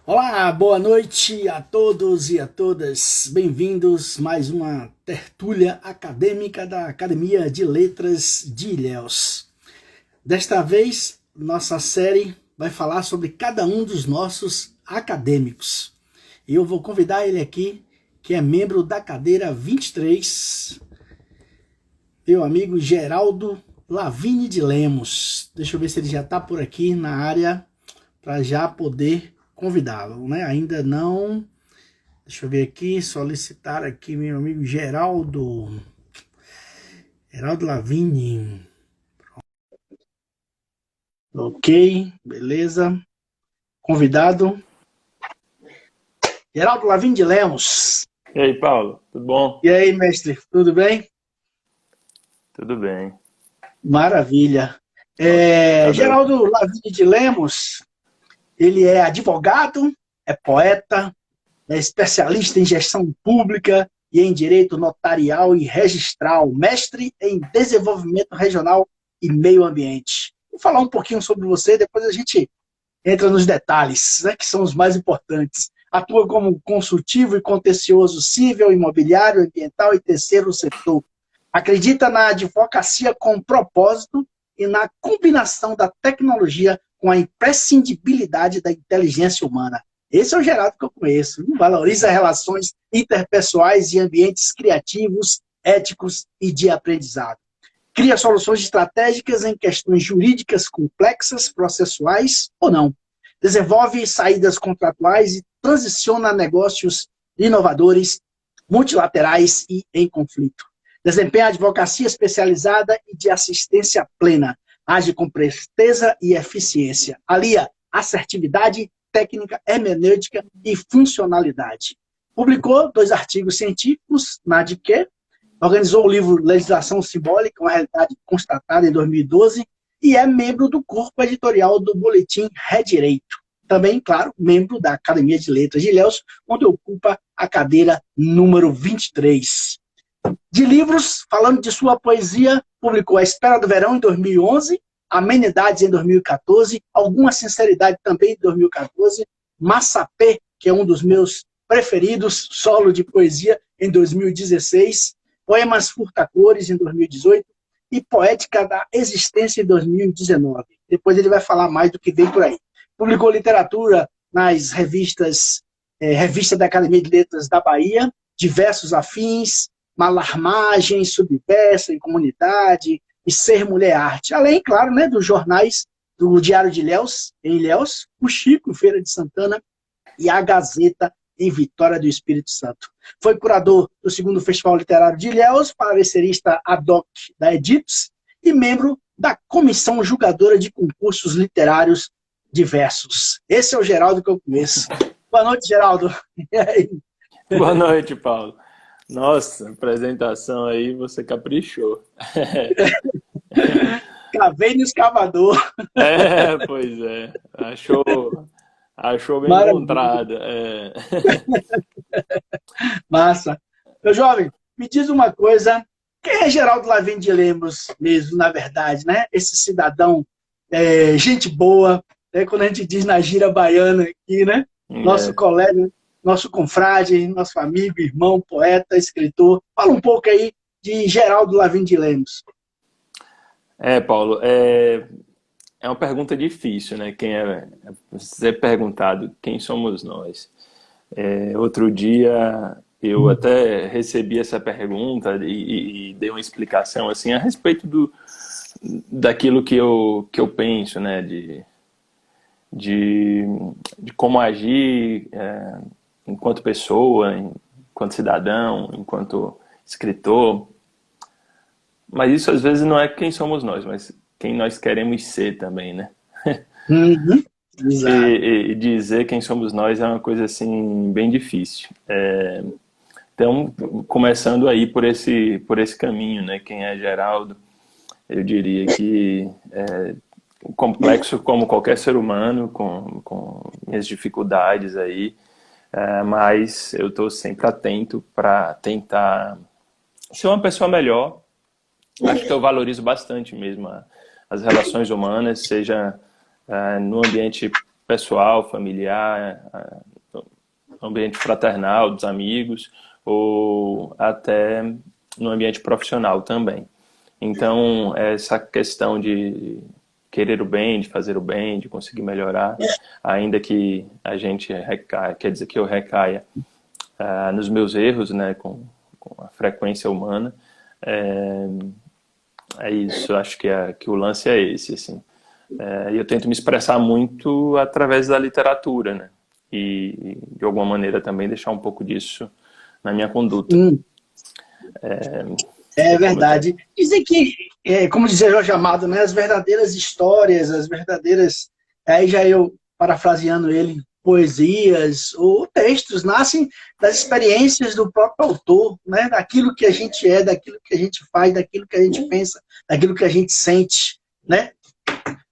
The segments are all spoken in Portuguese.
Olá, boa noite a todos e a todas. Bem-vindos a mais uma tertúlia acadêmica da Academia de Letras de Ilhéus. Desta vez, nossa série vai falar sobre cada um dos nossos acadêmicos. E eu vou convidar ele aqui, que é membro da cadeira 23, meu amigo Geraldo Lavigne de Lemos. Deixa eu ver se ele já está por aqui na área para já poder convidá-lo, né? Ainda não. Deixa eu ver aqui, solicitar aqui meu amigo Geraldo Lavigne. Ok, beleza. Convidado. Geraldo Lavigne de Lemos. E aí, Paulo, tudo bom? E aí, mestre, tudo bem? Tudo bem. Maravilha. Tá doido. Geraldo Lavigne de Lemos, ele é advogado, é poeta, é especialista em gestão pública e em direito notarial e registral, mestre em desenvolvimento regional e meio ambiente. Vou falar um pouquinho sobre você, depois a gente entra nos detalhes, né, que são os mais importantes. Atua como consultivo e contencioso civil, imobiliário, ambiental e terceiro setor. Acredita na advocacia com propósito e na combinação da tecnologia com a imprescindibilidade da inteligência humana. Esse é o Geraldo que eu conheço. Valoriza relações interpessoais e ambientes criativos, éticos e de aprendizado. Cria soluções estratégicas em questões jurídicas complexas, processuais ou não. Desenvolve saídas contratuais e transiciona negócios inovadores, multilaterais e em conflito. Desempenha advocacia especializada e de assistência plena. Age com presteza e eficiência. Alia assertividade, técnica, hermenêutica e funcionalidade. Publicou 2 artigos científicos na ADQ, organizou o livro Legislação Simbólica, uma realidade constatada em 2012, e é membro do corpo editorial do boletim Redireito. Também, claro, membro da Academia de Letras de Ilhéus, onde ocupa a cadeira número 23. De livros, falando de sua poesia, publicou A Espera do Verão, em 2011, Amenidades, em 2014, Alguma Sinceridade, também em 2014, Massapê, que é um dos meus preferidos, solo de poesia, em 2016, Poemas Furtacores, em 2018, e Poética da Existência, em 2019. Depois ele vai falar mais do que vem por aí. Publicou literatura nas revistas, Revista da Academia de Letras da Bahia, Diversos Afins, Malarmagem, Subversa, em Comunidade e Ser Mulher Arte. Além, claro, né, dos jornais do Diário de Ilhéus, em Ilhéus, o Chico, em Feira de Santana, e a Gazeta, em Vitória do Espírito Santo. Foi curador do 2º Festival Literário de Ilhéus, parecerista ad hoc da Editos e membro da Comissão Julgadora de Concursos Literários Diversos. Esse é o Geraldo que eu conheço. Boa noite, Geraldo. E aí? Boa noite, Paulo. Nossa, apresentação aí, você caprichou. Cavei no escavador. Pois é. Achou bem Maravilha. encontrada. Massa. Meu jovem, me diz uma coisa. Quem é Geraldo Lavigne de Lemos mesmo, na verdade, né? Esse cidadão, gente boa, quando a gente diz na gíria baiana aqui, né? Nosso É, colega, nosso confrade, nosso amigo, irmão, poeta, escritor. Fala um pouco aí de Geraldo Lavigne de Lemos. Paulo, é uma pergunta difícil, né? Ser perguntado quem somos nós. Outro dia eu até recebi essa pergunta e dei uma explicação assim a respeito daquilo que eu penso, né? De, de como agir enquanto pessoa, enquanto cidadão, enquanto escritor. Mas isso às vezes não é quem somos nós, mas quem nós queremos ser também, né? Uhum. Exato. E dizer quem somos nós é uma coisa assim bem difícil. Então, começando aí por esse caminho, né? Quem é Geraldo, eu diria que complexo como qualquer ser humano, com minhas dificuldades aí, mas eu estou sempre atento para tentar ser uma pessoa melhor. Acho que eu valorizo bastante mesmo as relações humanas, seja no ambiente pessoal, familiar, ambiente fraternal, dos amigos, ou até no ambiente profissional também. Então, essa questão de querer o bem, de fazer o bem, de conseguir melhorar, ainda que a gente recaia, quer dizer que eu recaia nos meus erros, né, com a frequência humana, é isso, acho que o lance é esse, assim. E eu tento me expressar muito através da literatura, né, e de alguma maneira também deixar um pouco disso na minha conduta. É Como eu tenho. verdade. Dizem que, como dizia Jorge Amado, né, as verdadeiras histórias, as verdadeiras, aí já eu parafraseando ele, poesias ou textos nascem das experiências do próprio autor, né, daquilo que a gente é, daquilo que a gente faz, daquilo que a gente pensa, daquilo que a gente sente, né?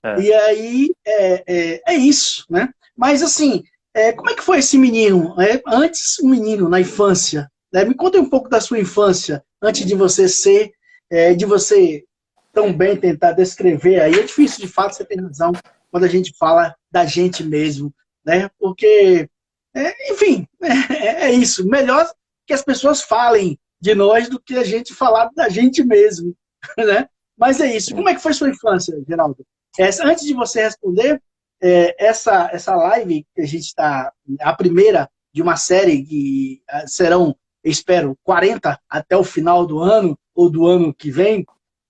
É. E aí é isso, né? Mas assim, como é que foi esse menino? Antes, um menino na infância, né? Me conta um pouco da sua infância, antes de você ser, de você tão bem tentar descrever aí. É difícil, de fato, você tem razão, quando a gente fala da gente mesmo, né? Porque, enfim, é isso. Melhor que as pessoas falem de nós do que a gente falar da gente mesmo, né? Mas é isso. Como é que foi sua infância, Geraldo? Antes de você responder, essa live que a gente está, a primeira de uma série que serão, espero, 40 até o final do ano, ou do ano que vem,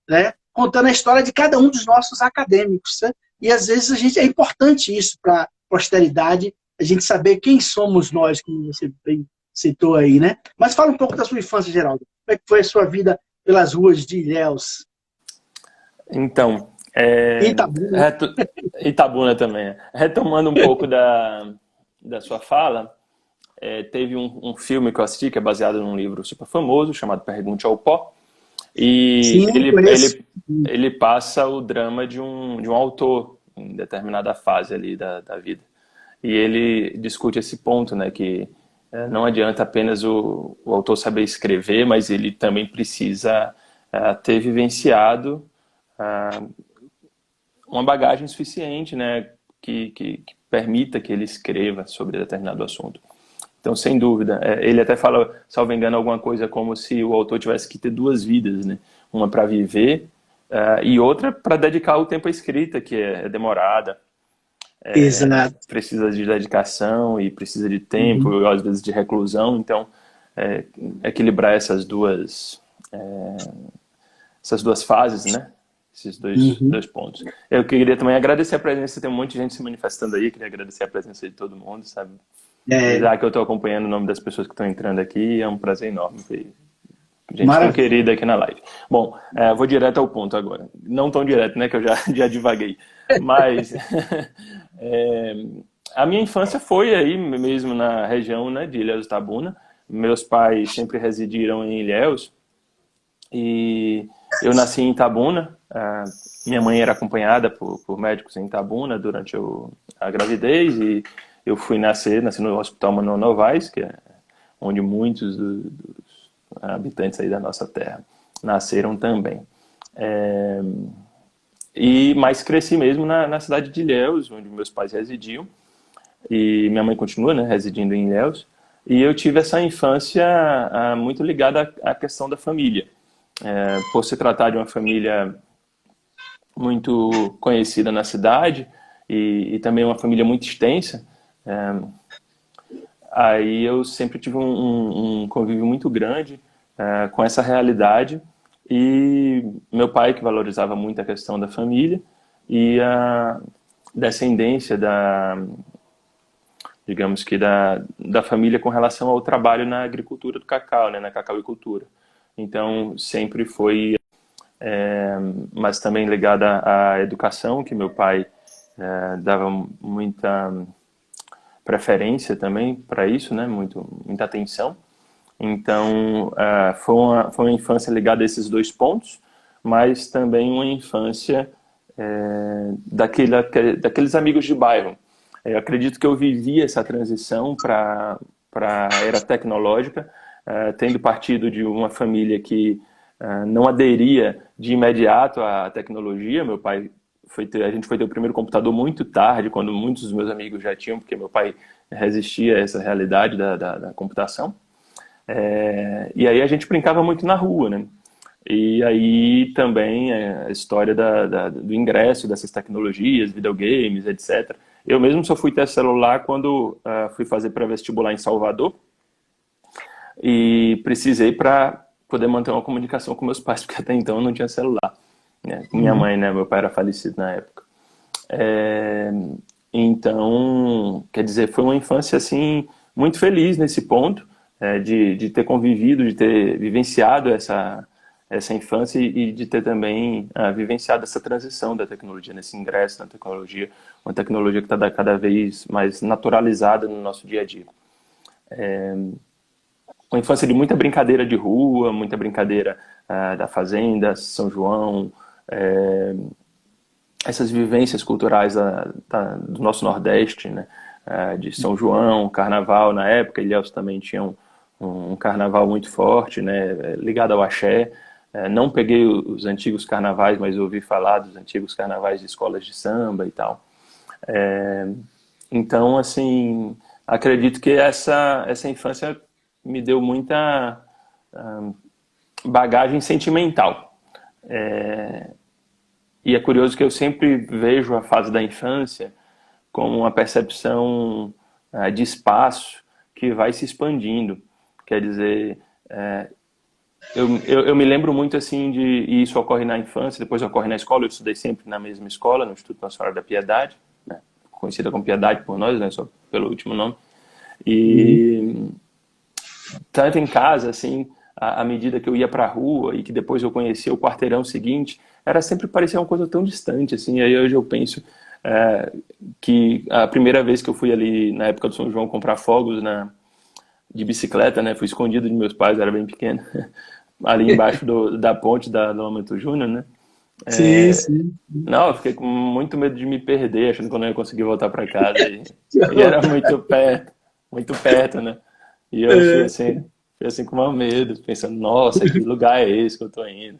né? Contando a história de cada um dos nossos acadêmicos. Né? E às vezes é importante isso para a posteridade, a gente saber quem somos nós, como você bem citou aí, né? Mas fala um pouco da sua infância, Geraldo. Como é que foi a sua vida pelas ruas de Ilhéus? Então, Itabuna. Itabuna também. Retomando um pouco da sua fala, teve um filme que eu assisti que é baseado num livro super famoso chamado Pergunte ao Pó, e Sim, ele, conheço. ele, ele passa o drama de um autor em determinada fase ali da vida. E ele discute esse ponto, né, que não adianta apenas o autor saber escrever, mas ele também precisa ter vivenciado uma bagagem suficiente, né, que permita que ele escreva sobre determinado assunto. Então, sem dúvida, ele até fala, salvo engano, alguma coisa como se o autor tivesse que ter duas vidas, né? Uma para viver e outra para dedicar o tempo à escrita, que é demorada, Exato. precisa de dedicação e precisa de tempo, Uhum. e às vezes de reclusão. Então, equilibrar essas duas fases, né? Esses Uhum. dois pontos. Eu queria também agradecer a presença, tem um monte de gente se manifestando aí, queria agradecer a presença de todo mundo, sabe? É, Avisar que eu estou acompanhando o nome das pessoas que estão entrando aqui, é um prazer enorme ver gente tão maravilha. querida aqui na live. Bom, vou direto ao ponto agora. Não tão direto, né, que eu já divaguei. Mas é, a minha infância foi aí mesmo na região, né, de Ilhéus Itabuna. Meus pais sempre residiram em Ilhéus e eu nasci em Itabuna. Minha mãe era acompanhada por médicos em Itabuna durante a gravidez e eu nasci no Hospital Manuel Novaes, que é onde muitos dos habitantes aí da nossa terra nasceram também. Mas cresci mesmo na cidade de Ilhéus, onde meus pais residiam, e minha mãe continua, né, residindo em Ilhéus, e eu tive essa infância muito ligada à questão da família. Por se tratar de uma família muito conhecida na cidade e também uma família muito extensa, aí eu sempre tive um convívio muito grande com essa realidade e meu pai que valorizava muito a questão da família e a descendência digamos que da família com relação ao trabalho na agricultura do cacau, né, na cacauicultura. Então sempre foi, mas também ligada à educação, que meu pai dava muita preferência também para isso, né, muita atenção. Então, foi uma infância ligada a esses dois pontos, mas também uma infância daqueles amigos de bairro. Eu acredito que eu vivi essa transição para a era tecnológica, tendo partido de uma família que não aderia de imediato à tecnologia. Meu pai a gente foi ter o primeiro computador muito tarde, quando muitos dos meus amigos já tinham, porque meu pai resistia a essa realidade da computação. E aí a gente brincava muito na rua, né? E aí também a história do ingresso dessas tecnologias, videogames, etc. Eu mesmo só fui ter celular quando fui fazer pré-vestibular em Salvador e precisei para poder manter uma comunicação com meus pais, porque até então eu não tinha celular, né? Com minha mãe, né? Meu pai era falecido na época. Então, quer dizer, foi uma infância assim muito feliz nesse ponto, de ter convivido, de ter vivenciado essa infância e de ter também vivenciado essa transição da tecnologia, nesse ingresso na tecnologia, uma tecnologia que está cada vez mais naturalizada no nosso dia a dia. Uma infância de muita brincadeira de rua, muita brincadeira da fazenda, São João, essas vivências culturais do nosso Nordeste, né? De São João, Carnaval na época, Ilhéus também tinha um carnaval muito forte, né? Ligado ao axé. Não peguei os antigos carnavais, mas ouvi falar dos antigos carnavais de escolas de samba e tal. Então, assim, acredito que essa infância me deu muita bagagem sentimental. E é curioso que eu sempre vejo a fase da infância como uma percepção de espaço que vai se expandindo. Quer dizer, eu me lembro muito assim e isso ocorre na infância, depois ocorre na escola. Eu estudei sempre na mesma escola, no Instituto Nossa Senhora da Piedade, né? Conhecida como Piedade por nós, né? Só pelo último nome. E tanto em casa, assim, à medida que eu ia para a rua e que depois eu conhecia o quarteirão seguinte, era sempre parecia uma coisa tão distante, assim. Aí hoje eu penso que a primeira vez que eu fui ali na época do São João comprar fogos de bicicleta, né? Fui escondido de meus pais, era bem pequeno, ali embaixo da ponte da Alamento Júnior, né? Sim, sim. Não, eu fiquei com muito medo de me perder, achando que eu não ia conseguir voltar para casa. E era muito perto, né? E eu fui assim com medo, pensando, nossa, que lugar é esse que eu tô indo?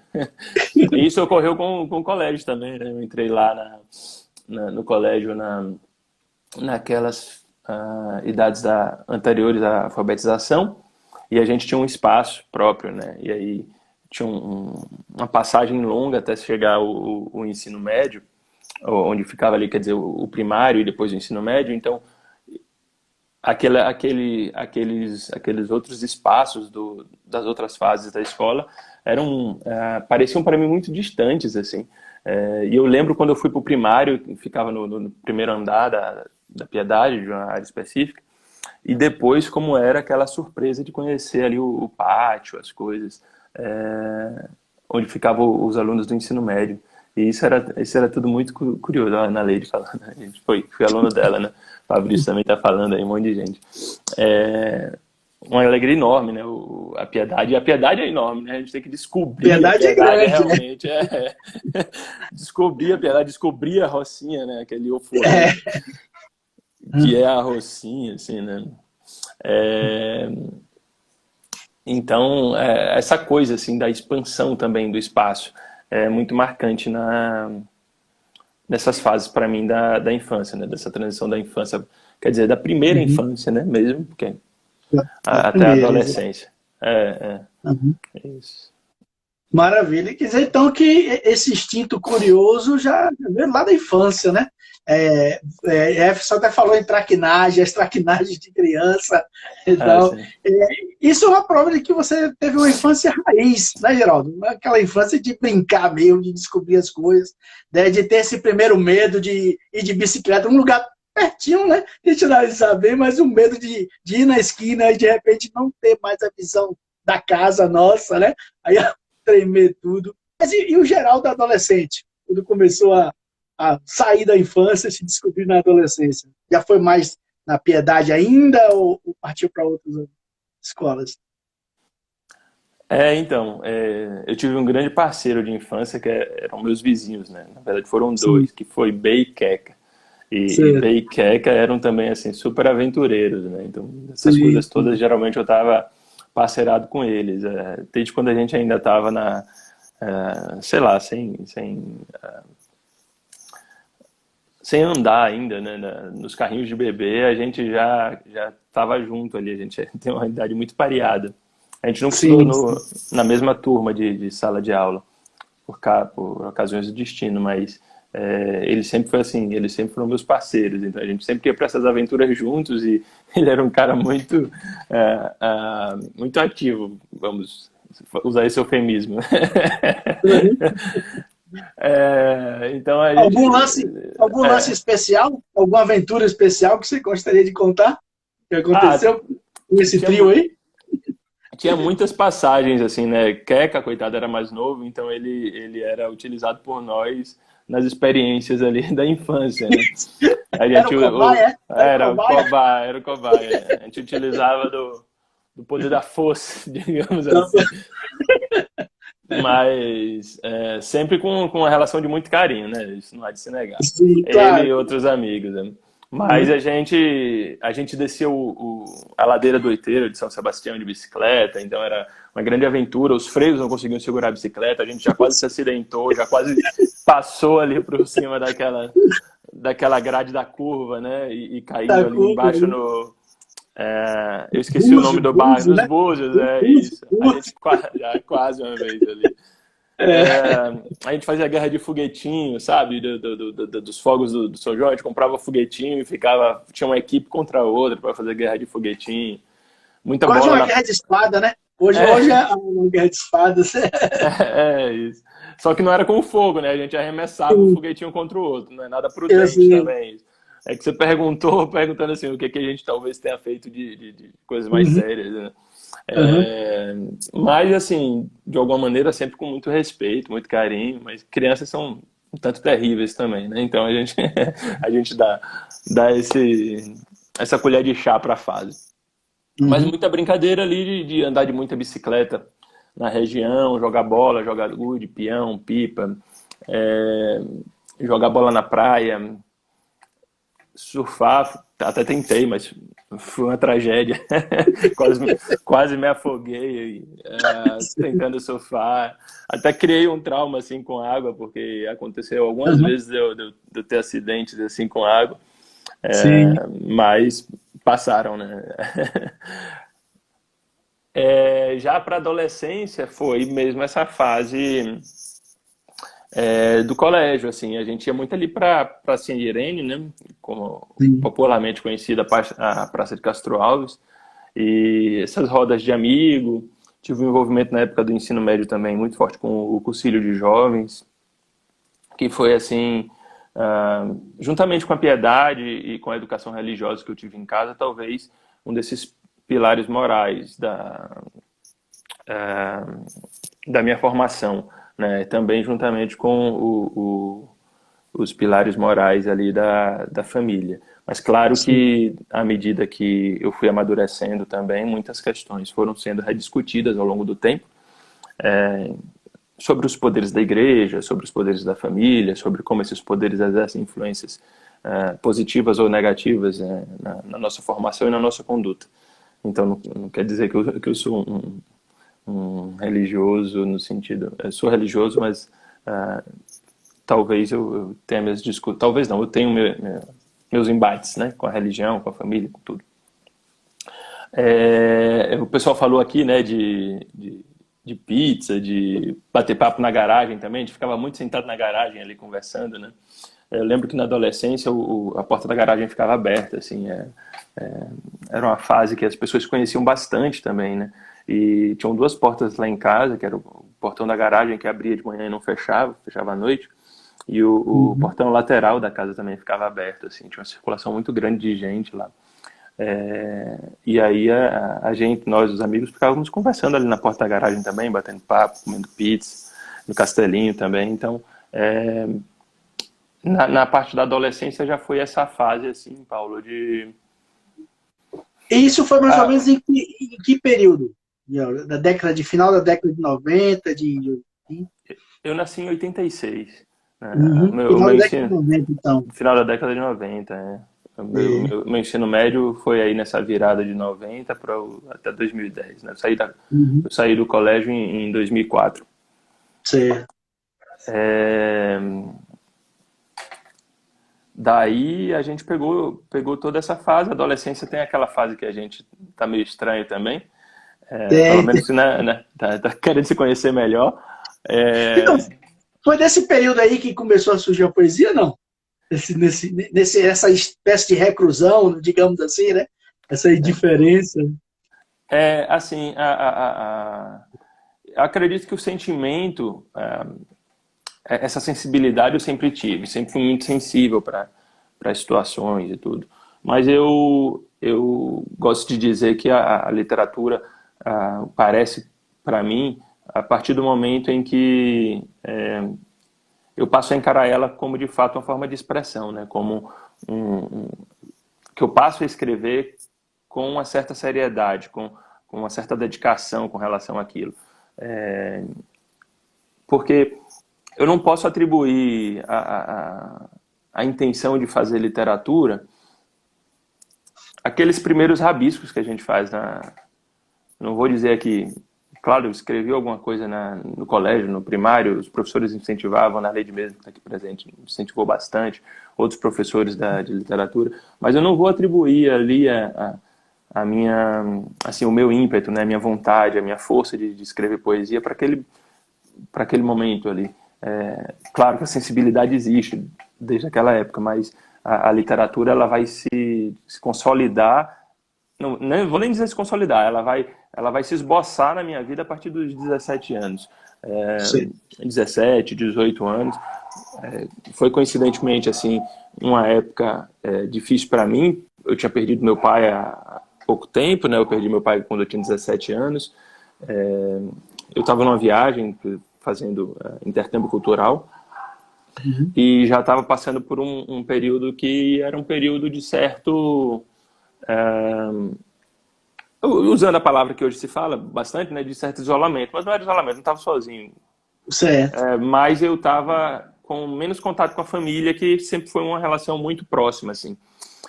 E isso ocorreu com o colégio também, né? Eu entrei lá no colégio naquelas idades anteriores à alfabetização, e a gente tinha um espaço próprio, né? E aí tinha uma passagem longa até chegar o ensino médio, onde ficava ali, quer dizer, o primário e depois o ensino médio. Então, aqueles outros espaços das outras fases da escola pareciam para mim muito distantes, assim. E eu lembro quando eu fui para o primário, ficava no primeiro andar da Piedade, de uma área específica, e depois como era aquela surpresa de conhecer ali o pátio, as coisas, onde ficavam os alunos do ensino médio. E isso era tudo muito curioso. A Ana Leide falando, a gente fui aluno dela, né? O Fabrício também está falando aí, um monte de gente. Uma alegria enorme, né? A piedade é enorme, né? A gente tem que descobrir Piedade a piedade é grande, realmente. Descobrir a piedade, descobrir a Rocinha, né? Aquele ofurô, que é a Rocinha, assim, né? Então, essa coisa assim da expansão também do espaço é muito marcante nessas fases para mim da infância, né? Dessa transição da infância, quer dizer, da primeira infância, né? Mesmo, porque até a primeira, adolescência. É isso. Maravilha. Quer dizer, então, que esse instinto curioso já veio lá da infância, né? Só até falou em traquinagem, as traquinagens de criança. Então, isso é uma prova de que você teve uma infância raiz, né, Geraldo? Aquela infância de brincar mesmo, de descobrir as coisas, né? De ter esse primeiro medo de ir de bicicleta, um lugar pertinho, né? A gente não sabe, mas o medo de ir na esquina e de repente não ter mais a visão da casa nossa, né? Aí tremer tudo. Mas e o Geraldo adolescente? Quando começou a sair da infância e se descobrir na adolescência? Já foi mais na Piedade ainda ou partiu para outras escolas? Então, eu tive um grande parceiro de infância que eram meus vizinhos, né? Na verdade foram Sim. dois, que foi Bey e Queca. E Certo. Bey e Queca eram também, assim, super aventureiros, né? Então, essas Sim, coisas todas, geralmente eu estava parceirado com eles. Desde quando a gente ainda estava sei lá, sem sem andar ainda, né, nos carrinhos de bebê, a gente já estava junto ali, a gente tem uma idade muito pareada. A gente nunca estudou Sim, sim. na mesma turma de sala de aula, por ocasiões do destino, mas ele sempre foi assim, eles sempre foram meus parceiros, então a gente sempre ia para essas aventuras juntos e ele era um cara muito ativo, vamos usar esse eufemismo. Uhum. Então a gente. Algum lance, algum lance É, especial? Alguma aventura especial que você gostaria de contar? Que ah, aconteceu com esse tinha, trio aí? tinha muitas passagens, assim, né? Queca, coitado, era mais novo, então ele era utilizado por nós nas experiências ali da infância, né? A Era o gente cobaia, é? Era o era o cobaia? cobaia, era o cobaia. A gente utilizava do poder da força, digamos assim. Mas sempre com uma relação de muito carinho, né? Isso não há de se negar. Sim, Ele e claro. outros amigos, né? Mas Uhum. a gente desceu a ladeira do Oiteiro de São Sebastião de bicicleta, então era uma grande aventura. Os freios não conseguiam segurar a bicicleta, a gente já quase se acidentou, já quase passou ali por cima daquela grade da curva, né? E Tá caindo ali com embaixo eu esqueci o nome Búzio, do bairro, Búzio, nos né? Búzios, é Búzio, isso. A Búzio. gente já quase uma vez ali. É. A gente fazia guerra de foguetinho, sabe? Dos fogos do São João, a gente comprava foguetinho e tinha uma equipe contra a outra para fazer guerra de foguetinho. Muita Quase bola uma na. guerra de espada, né? Hoje É, é uma guerra de espadas. é isso. Só que não era com fogo, né? A gente arremessava o Sim, foguetinho contra o outro. Não é nada eu prudente sei. também. É que você perguntou, perguntando assim, o que, que a gente talvez tenha feito de coisas mais Uhum, sérias, né? uhum, É, mas, assim, de alguma maneira, sempre com muito respeito, muito carinho, mas crianças são um tanto terríveis também, né? Então a gente dá essa colher de chá para a fase. Mas uhum. muita brincadeira ali de andar de muita bicicleta na região, jogar bola, jogar gude, peão, pipa, é, jogar bola na praia, surfar, até tentei, mas foi uma tragédia. quase, quase me afoguei tentando surfar. Até criei um trauma assim com água, porque aconteceu algumas Uhum. vezes de eu ter acidentes assim com água, Sim. mas passaram, né? Já para adolescência foi mesmo essa fase do colégio, assim, a gente ia muito ali para Praça Irene, né, como Sim. popularmente conhecida a Praça de Castro Alves, e essas rodas de amigo, tive um envolvimento na época do ensino médio também muito forte com o Cursilho de Jovens, que foi assim, juntamente com a piedade e com a educação religiosa que eu tive em casa, talvez um desses pilares morais da minha formação, né? Também juntamente com os pilares morais ali da família. Mas claro Sim. que à medida que eu fui amadurecendo também, muitas questões foram sendo rediscutidas ao longo do tempo, sobre os poderes da igreja, sobre os poderes da família, sobre como esses poderes exercem influências positivas ou negativas na nossa formação e na nossa conduta. Então não quer dizer que eu sou um religioso no sentido, eu sou religioso, mas talvez eu tenha minhas discussões, talvez não, eu tenho meus embates, né, com a religião, com a família, com tudo. O pessoal falou aqui, né, de pizza, de bater papo na garagem também, a gente ficava muito sentado na garagem ali conversando, né. Eu lembro que na adolescência a porta da garagem ficava aberta, assim, era uma fase que as pessoas se conheciam bastante também, né? E tinham duas portas lá em casa, que era o portão da garagem que abria de manhã e não fechava, fechava à noite, e o Uhum. portão lateral da casa também ficava aberto, assim, tinha uma circulação muito grande de gente lá. E aí a gente, nós, os amigos, ficávamos conversando ali na porta da garagem também, batendo papo, comendo pizza, no Castelinho também. Então, na parte da adolescência já foi essa fase, assim, Paulo, de E isso foi mais ou menos ah, em que período? Da década de final da década de 90, de. eu nasci em 86, né? Uhum. O Final meu da década de ensino, 90, então. final da década de 90, né? O É. meu ensino médio foi aí nessa virada de 90 até 2010, né? Uhum. Eu saí do colégio em 2004. Certo. É, daí a gente pegou toda essa fase. A adolescência tem aquela fase que a gente tá meio estranho também, pelo Tem, tem. menos, né, tá querendo se conhecer melhor. Então, É, foi nesse período aí que começou a surgir a poesia, não? Essa espécie de reclusão, digamos assim, né? Essa indiferença. assim, eu acredito que o sentimento, essa sensibilidade eu sempre tive, sempre fui muito sensível para situações e tudo. Mas eu gosto de dizer que a literatura parece para mim a partir do momento em que eu passo a encarar ela como de fato uma forma de expressão, né? Como um, que eu passo a escrever com uma certa seriedade, com uma certa dedicação com relação àquilo. Porque eu não posso atribuir a intenção de fazer literatura aqueles primeiros rabiscos que a gente faz não vou dizer aqui, claro, eu escrevi alguma coisa no colégio, no primário, os professores incentivavam, na Lei mesmo que está aqui presente, incentivou bastante, outros professores de literatura, mas eu não vou atribuir ali a minha, assim, o meu ímpeto, né, a minha vontade, a minha força de escrever poesia para aquele momento ali. Claro que a sensibilidade existe desde aquela época, mas a literatura ela vai se consolidar, não vou nem dizer se consolidar, ela vai se esboçar na minha vida a partir dos 17 anos. Sim. 17, 18 anos. Foi coincidentemente assim uma época difícil para mim. Eu tinha perdido meu pai há pouco tempo, né? Eu perdi meu pai quando eu tinha 17 anos. Eu estava numa viagem fazendo intercâmbio cultural Uhum. e já estava passando por um período que era um período de certo, usando a palavra que hoje se fala bastante, né, de certo isolamento, mas não era isolamento, não estava sozinho, Certo. mas eu estava com menos contato com a família, que sempre foi uma relação muito próxima, assim.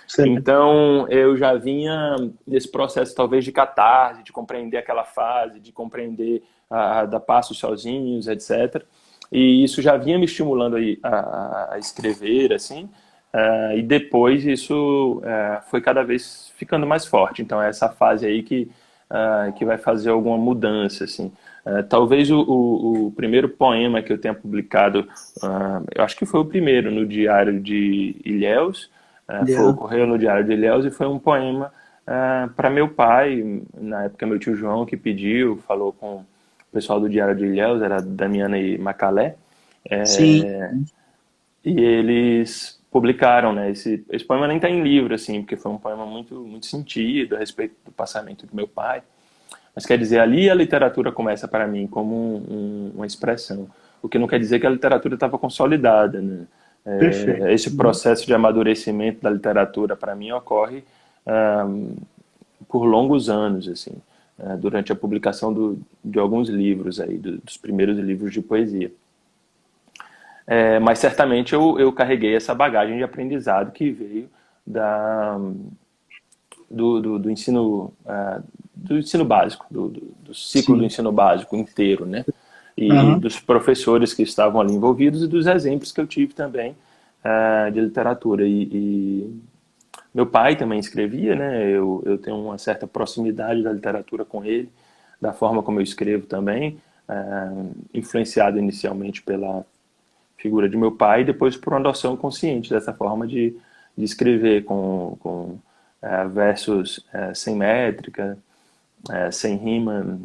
Certo. Então eu já vinha nesse processo talvez de catarse, de compreender aquela fase, de compreender dar passos sozinhos, etc. E isso já vinha me estimulando a escrever, assim. E depois isso foi cada vez ficando mais forte. Então é essa fase aí que vai fazer alguma mudança, assim. Talvez o primeiro poema que eu tenha publicado, eu acho que foi o primeiro no Diário de Ilhéus, Yeah. ocorreu no Diário de Ilhéus e foi um poema para meu pai, na época meu tio João que pediu, falou com o pessoal do Diário de Ilhéus, era Damiana e Macalé, Sim. e eles publicaram, né? Esse poema nem está em livro, assim, porque foi um poema muito, muito sentido a respeito do passamento do meu pai. Mas quer dizer, ali a literatura começa para mim como uma expressão. O que não quer dizer que a literatura estava consolidada, né? Perfeito. Esse processo de amadurecimento da literatura para mim ocorre por longos anos, assim, durante a publicação de alguns livros aí, dos primeiros livros de poesia. Mas certamente eu carreguei essa bagagem de aprendizado que veio do ensino do ensino básico, do ciclo do Sim. ensino básico inteiro, né? E Aham. dos professores que estavam ali envolvidos e dos exemplos que eu tive também de literatura. E meu pai também escrevia, né? Eu tenho uma certa proximidade da literatura com ele, da forma como eu escrevo também, influenciado inicialmente pela figura de meu pai e depois por uma adoção consciente dessa forma de escrever com versos sem métrica, sem rima,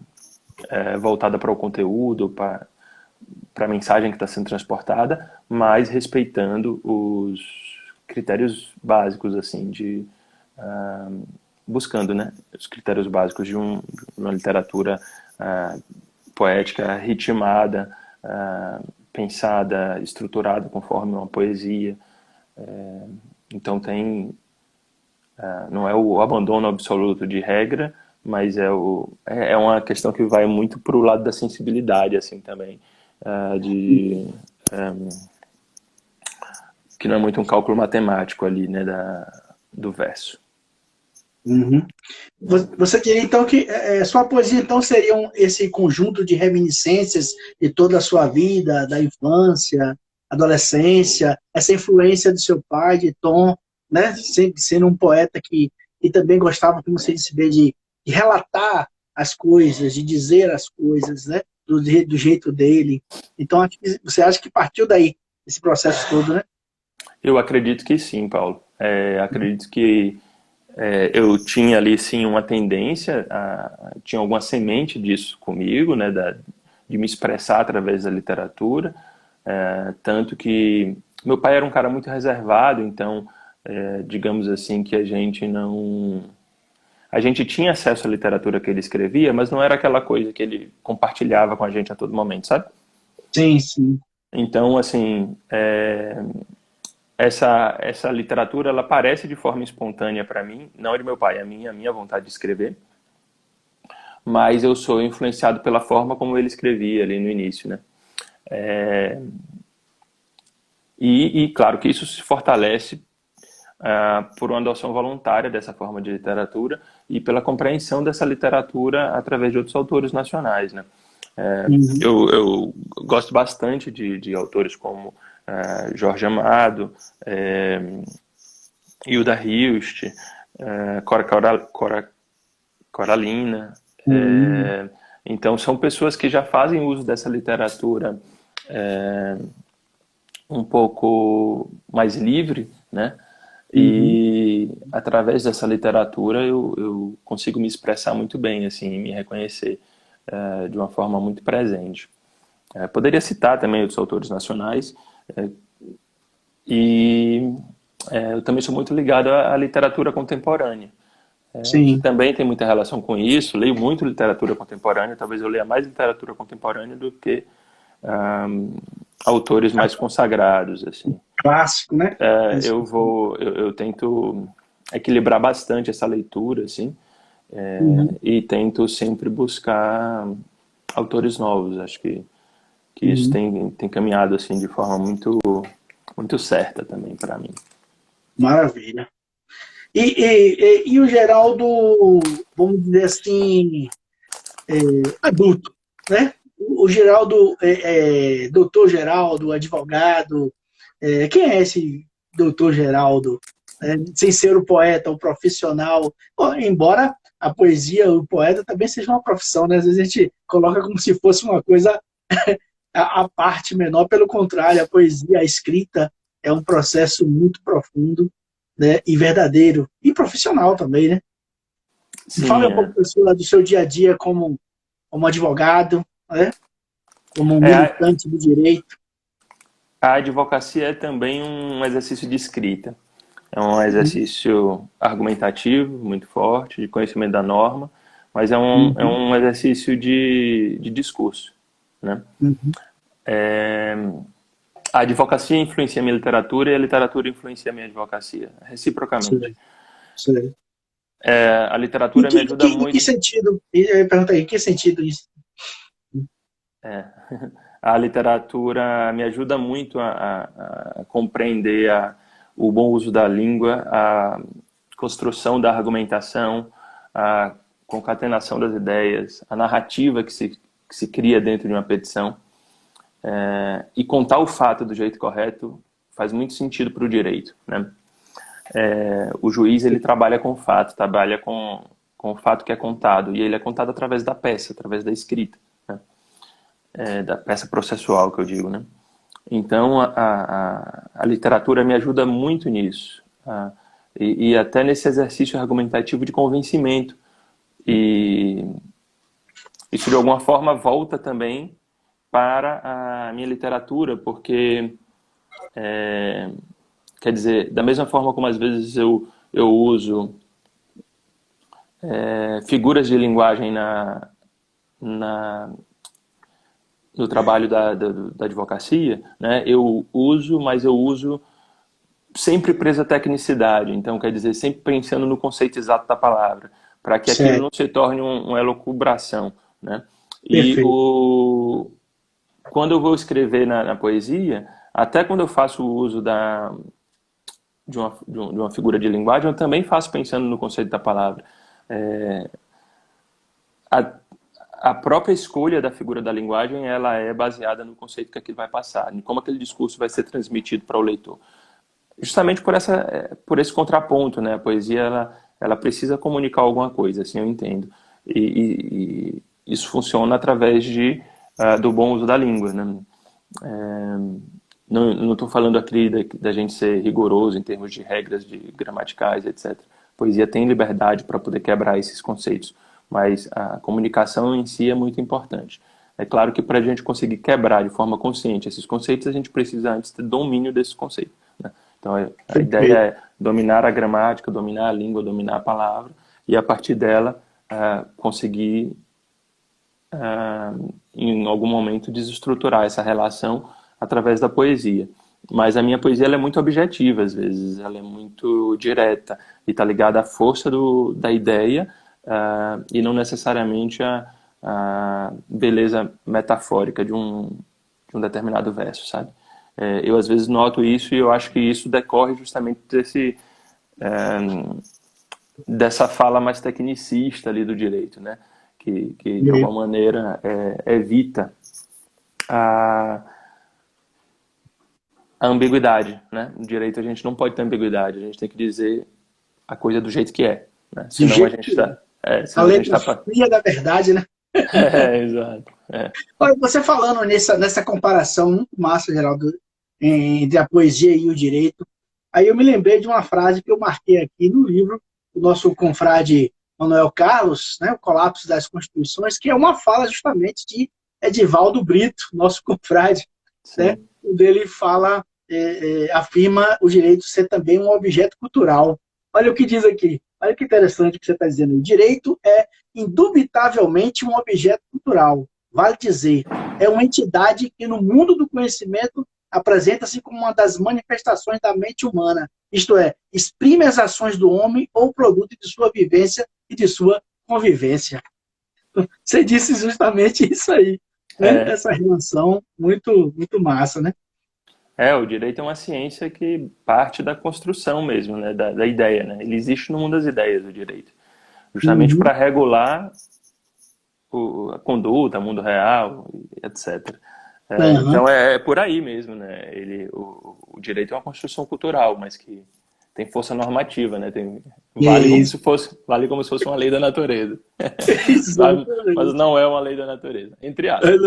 voltada para o conteúdo, para a mensagem que está sendo transportada, mas respeitando os critérios básicos, assim, buscando, né, os critérios básicos de uma literatura poética ritmada, pensada, estruturada conforme uma poesia. Então não é o abandono absoluto de regra, mas é uma questão que vai muito para o lado da sensibilidade, assim, também, de que não é muito um cálculo matemático ali, né, do verso. Uhum. Você diria então que sua poesia então seria esse conjunto de reminiscências de toda a sua vida, da infância adolescência, essa influência do seu pai, de Tom, né? Sendo um poeta que também gostava, como você disse bem, de relatar as coisas, de dizer as coisas, né? Do jeito dele. Então, você acha que partiu daí, esse processo todo, né? Eu acredito que sim, Paulo. Acredito que eu tinha ali sim uma tendência, tinha alguma semente disso comigo, né, de me expressar através da literatura, tanto que meu pai era um cara muito reservado, então, digamos assim, que a gente tinha acesso à literatura que ele escrevia, mas não era aquela coisa que ele compartilhava com a gente a todo momento, sabe? Sim, sim. Então, assim, essa literatura ela aparece de forma espontânea para mim, não é de meu pai, é a minha vontade de escrever, mas eu sou influenciado pela forma como ele escrevia ali no início, né? E claro que isso se fortalece por uma adoção voluntária dessa forma de literatura e pela compreensão dessa literatura através de outros autores nacionais, né? Uhum. Eu gosto bastante de autores como Jorge Amado, Hilda Hilst, Cora Coralina. Uhum. Então, são pessoas que já fazem uso dessa literatura um pouco mais livre, né? Uhum. E através dessa literatura eu consigo me expressar muito bem, assim, me reconhecer de uma forma muito presente. Poderia citar também outros autores nacionais e eu também sou muito ligado à literatura contemporânea, que Sim. também tem muita relação com isso. Leio muito literatura contemporânea, talvez eu leia mais literatura contemporânea do que autores mais consagrados, assim. Clássico, né? Isso. Eu tento equilibrar bastante essa leitura, assim, Uhum. e tento sempre buscar autores novos. Acho que isso Uhum. tem caminhado assim de forma muito certa também para mim. Maravilha. E o Geraldo, vamos dizer assim, adulto, né? O Geraldo, doutor Geraldo, advogado, quem é esse doutor Geraldo? Sem ser o poeta, o profissional, embora a poesia, o poeta também seja uma profissão, né? Às vezes a gente coloca como se fosse uma coisa a parte menor, pelo contrário, a poesia, a escrita é um processo muito profundo, né, e verdadeiro, e profissional também, né? Me Sim, fala um pouco do seu dia a dia como advogado, né? Como um é, militante do direito. a advocacia é também um exercício de escrita. É um Uhum. exercício argumentativo, muito forte, de conhecimento da norma, mas é Uhum. um exercício de discurso, né? Uhum. A advocacia influencia a minha literatura e a literatura influencia a minha advocacia, reciprocamente. Sei, sei. A literatura me ajuda Em que muito. sentido? Eu perguntei, em que sentido isso? É, a literatura me ajuda muito a compreender o bom uso da língua, a construção da argumentação, a concatenação das ideias, a narrativa que se cria dentro de uma petição. E contar o fato do jeito correto faz muito sentido para o direito, né? O juiz ele trabalha com o fato, trabalha com o fato que é contado, e ele é contado através da peça, através da escrita, né? Da peça processual que eu digo, né? Então a literatura me ajuda muito nisso, e até nesse exercício argumentativo de convencimento, e isso de alguma forma volta também para a minha literatura, porque quer dizer, da mesma forma como às vezes eu uso figuras de linguagem na, no trabalho da advocacia, né? Eu uso, mas eu uso sempre preso à tecnicidade. Então, quer dizer, sempre pensando no conceito exato da palavra, para que aquilo Certo, não se torne uma elucubração, né? E perfeito. quando eu vou escrever na poesia, até quando eu faço o uso de uma figura de linguagem, eu também faço pensando no conceito da palavra. É, a, a própria escolha da figura da linguagem, ela é baseada no conceito que aquilo vai passar, em como aquele discurso vai ser transmitido para o leitor. Justamente por esse contraponto, né? A poesia, ela precisa comunicar alguma coisa, assim eu entendo. E isso funciona através do bom uso da língua, né? Não estou falando aqui da gente ser rigoroso em termos de regras gramaticais, etc. A poesia tem liberdade para poder quebrar esses conceitos, mas a comunicação em si é muito importante. É claro que para a gente conseguir quebrar de forma consciente esses conceitos, a gente precisa antes ter domínio desses conceitos, né? Então a ideia é dominar a gramática, dominar a língua, dominar a palavra, e a partir dela conseguir em algum momento desestruturar essa relação através da poesia. Mas a minha poesia ela é muito objetiva às vezes, ela é muito direta e está ligada à força da ideia e não necessariamente à beleza metafórica de um determinado verso, sabe? Eu às vezes noto isso e eu acho que isso decorre justamente dessa fala mais tecnicista ali do direito, né? Que de alguma maneira evita a ambiguidade, né? No direito a gente não pode ter ambiguidade, a gente tem que dizer a coisa do jeito que é, né? Senão a gente está... a letra fria da verdade, né? Exato. Olha, você falando nessa comparação muito massa, Geraldo, entre a poesia e o direito, aí eu me lembrei de uma frase que eu marquei aqui no livro do nosso confrade Manuel Carlos, né, O Colapso das Constituições, que é uma fala justamente de Edivaldo Brito, nosso confrade, né, onde ele fala, afirma o direito ser também um objeto cultural. Olha o que diz aqui, olha que interessante o que você está dizendo. O direito é indubitavelmente um objeto cultural. Vale dizer, é uma entidade que no mundo do conhecimento apresenta-se como uma das manifestações da mente humana, isto é, exprime as ações do homem ou produto de sua vivência e de sua convivência. Você disse justamente isso aí, né? Essa relação muito, muito massa, né? O direito é uma ciência que parte da construção mesmo, né? Da ideia, né? Ele existe no mundo das ideias, o direito. Justamente para regular a conduta, o mundo real, etc. Então é por aí mesmo, né? O direito é uma construção cultural, mas que tem força normativa, né? Vale como se fosse uma lei da natureza. Mas não é uma lei da natureza, entre aspas.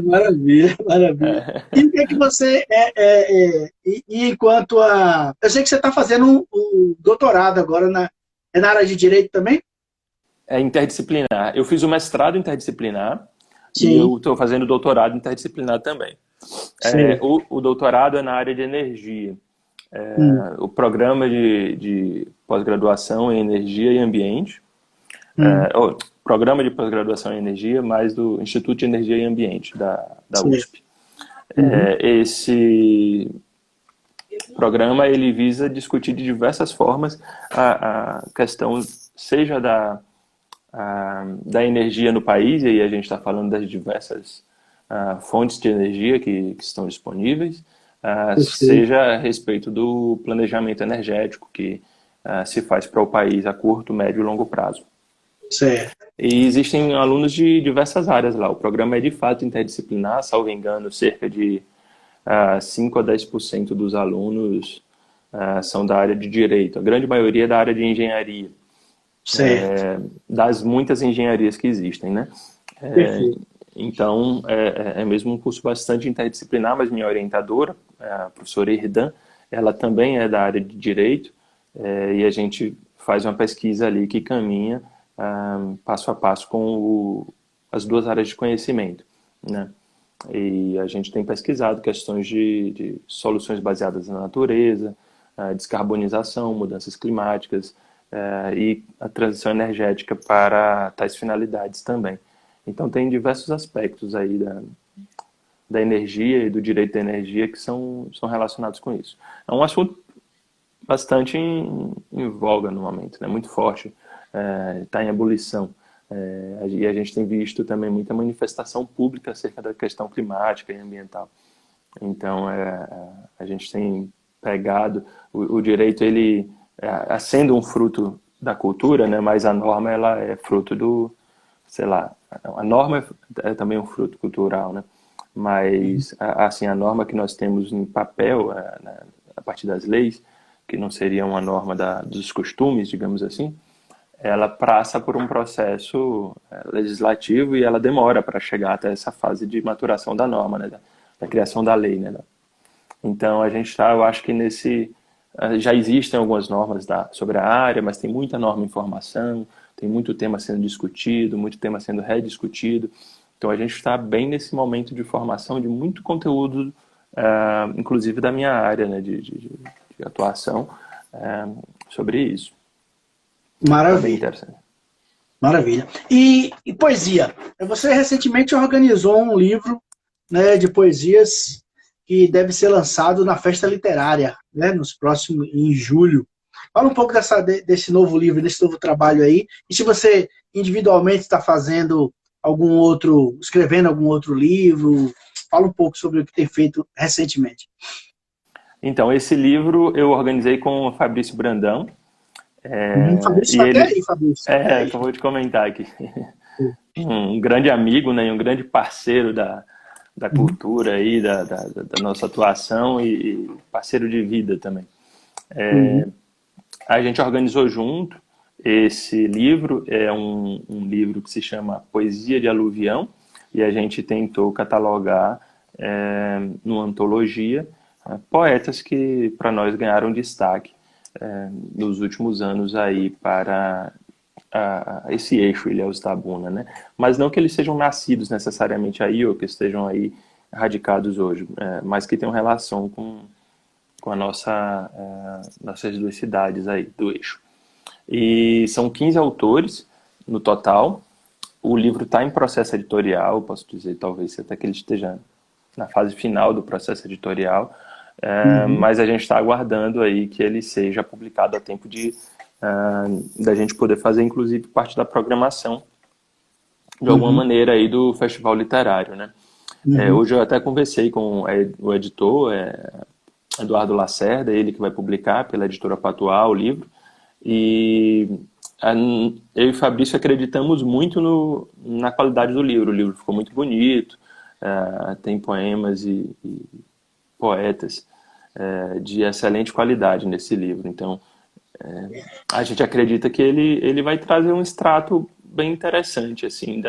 Maravilha, maravilha. E o que é que você e enquanto a... Eu sei que você está fazendo um doutorado agora na área de direito também? É interdisciplinar. Eu fiz o mestrado interdisciplinar. Sim. E eu estou fazendo doutorado interdisciplinar também. O doutorado é na área de energia. O programa de pós-graduação em energia e ambiente. O programa de pós-graduação em energia, mais do Instituto de Energia e Ambiente, da USP. Esse programa ele visa discutir de diversas formas a questão, seja da energia no país, e aí a gente está falando das diversas fontes de energia que estão disponíveis, seja a respeito do planejamento energético que se faz para o país a curto, médio e longo prazo. Certo. E existem alunos de diversas áreas lá. O programa é de fato interdisciplinar, salvo engano, cerca de 5 a 10% dos alunos são da área de direito. A grande maioria é da área de engenharia. Das muitas engenharias que existem, né? Então, é mesmo um curso bastante interdisciplinar, mas minha orientadora, a professora Irdan, ela também é da área de direito, e a gente faz uma pesquisa ali que caminha passo a passo com as duas áreas de conhecimento, né? E a gente tem pesquisado questões de soluções baseadas na natureza, descarbonização, mudanças climáticas, e a transição energética para tais finalidades também. Então tem diversos aspectos aí da energia e do direito da energia que são relacionados com isso. É um assunto bastante em voga no momento, né? Muito forte, está em ebulição. E a gente tem visto também muita manifestação pública acerca da questão climática e ambiental. Então a gente tem pegado o direito, ele sendo um fruto da cultura, né, mas a norma ela é fruto sei lá, a norma é também um fruto cultural, né? Mas, assim, a norma que nós temos em papel, a partir das leis, que não seria uma norma dos costumes, digamos assim, ela passa por um processo legislativo e ela demora para chegar até essa fase de maturação da norma, né? Da criação da lei, né? Então, a gente está, eu acho que já existem algumas normas sobre a área, mas tem muita norma em formação, tem muito tema sendo discutido, muito tema sendo rediscutido. Então, a gente está bem nesse momento de formação de muito conteúdo, inclusive da minha área, né, de atuação, sobre isso. Tá bem Maravilha. interessante. Maravilha. E poesia? Você recentemente organizou um livro, né, de poesias que deve ser lançado na Festa Literária, né, em julho. Fala um pouco desse novo livro, desse novo trabalho aí. E se você individualmente está escrevendo algum outro livro, fala um pouco sobre o que tem feito recentemente. Então, esse livro eu organizei com o Fabrício Brandão. Fabrício, E até ele aí, Fabrício. Até aí. acabou de comentar aqui. Um grande amigo, né, e um grande parceiro da cultura aí, da nossa atuação e parceiro de vida também. A gente organizou junto esse livro, é um livro que se chama Poesia de Aluvião, e a gente tentou catalogar numa antologia poetas que para nós ganharam destaque nos últimos anos aí para esse eixo Ilhéus-Itaúna, né? Mas não que eles sejam nascidos necessariamente aí ou que estejam aí radicados hoje, mas que tenham relação com nossas duas cidades aí do eixo. E são 15 autores no total. O livro está em processo editorial, posso dizer, talvez até que ele esteja na fase final do processo editorial, mas a gente está aguardando aí que ele seja publicado a tempo da gente poder fazer, inclusive, parte da programação de alguma maneira aí do Festival Literário, né? Hoje eu até conversei com o editor, Eduardo Lacerda, ele que vai publicar pela editora Patuá o livro, e eu e o Fabrício acreditamos muito na qualidade do livro. O livro ficou muito bonito, tem poemas e poetas de excelente qualidade nesse livro. Então, a gente acredita que ele vai trazer um extrato bem interessante assim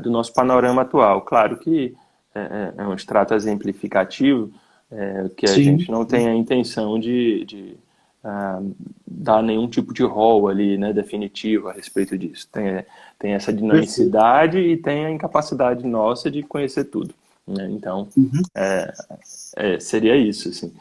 do nosso panorama atual. Claro que é um extrato exemplificativo, que a gente não tem a intenção de dar nenhum tipo de rol ali, né, definitivo a respeito disso. Tem essa dinamicidade e tem a incapacidade nossa de conhecer tudo, né? Então, seria isso, assim.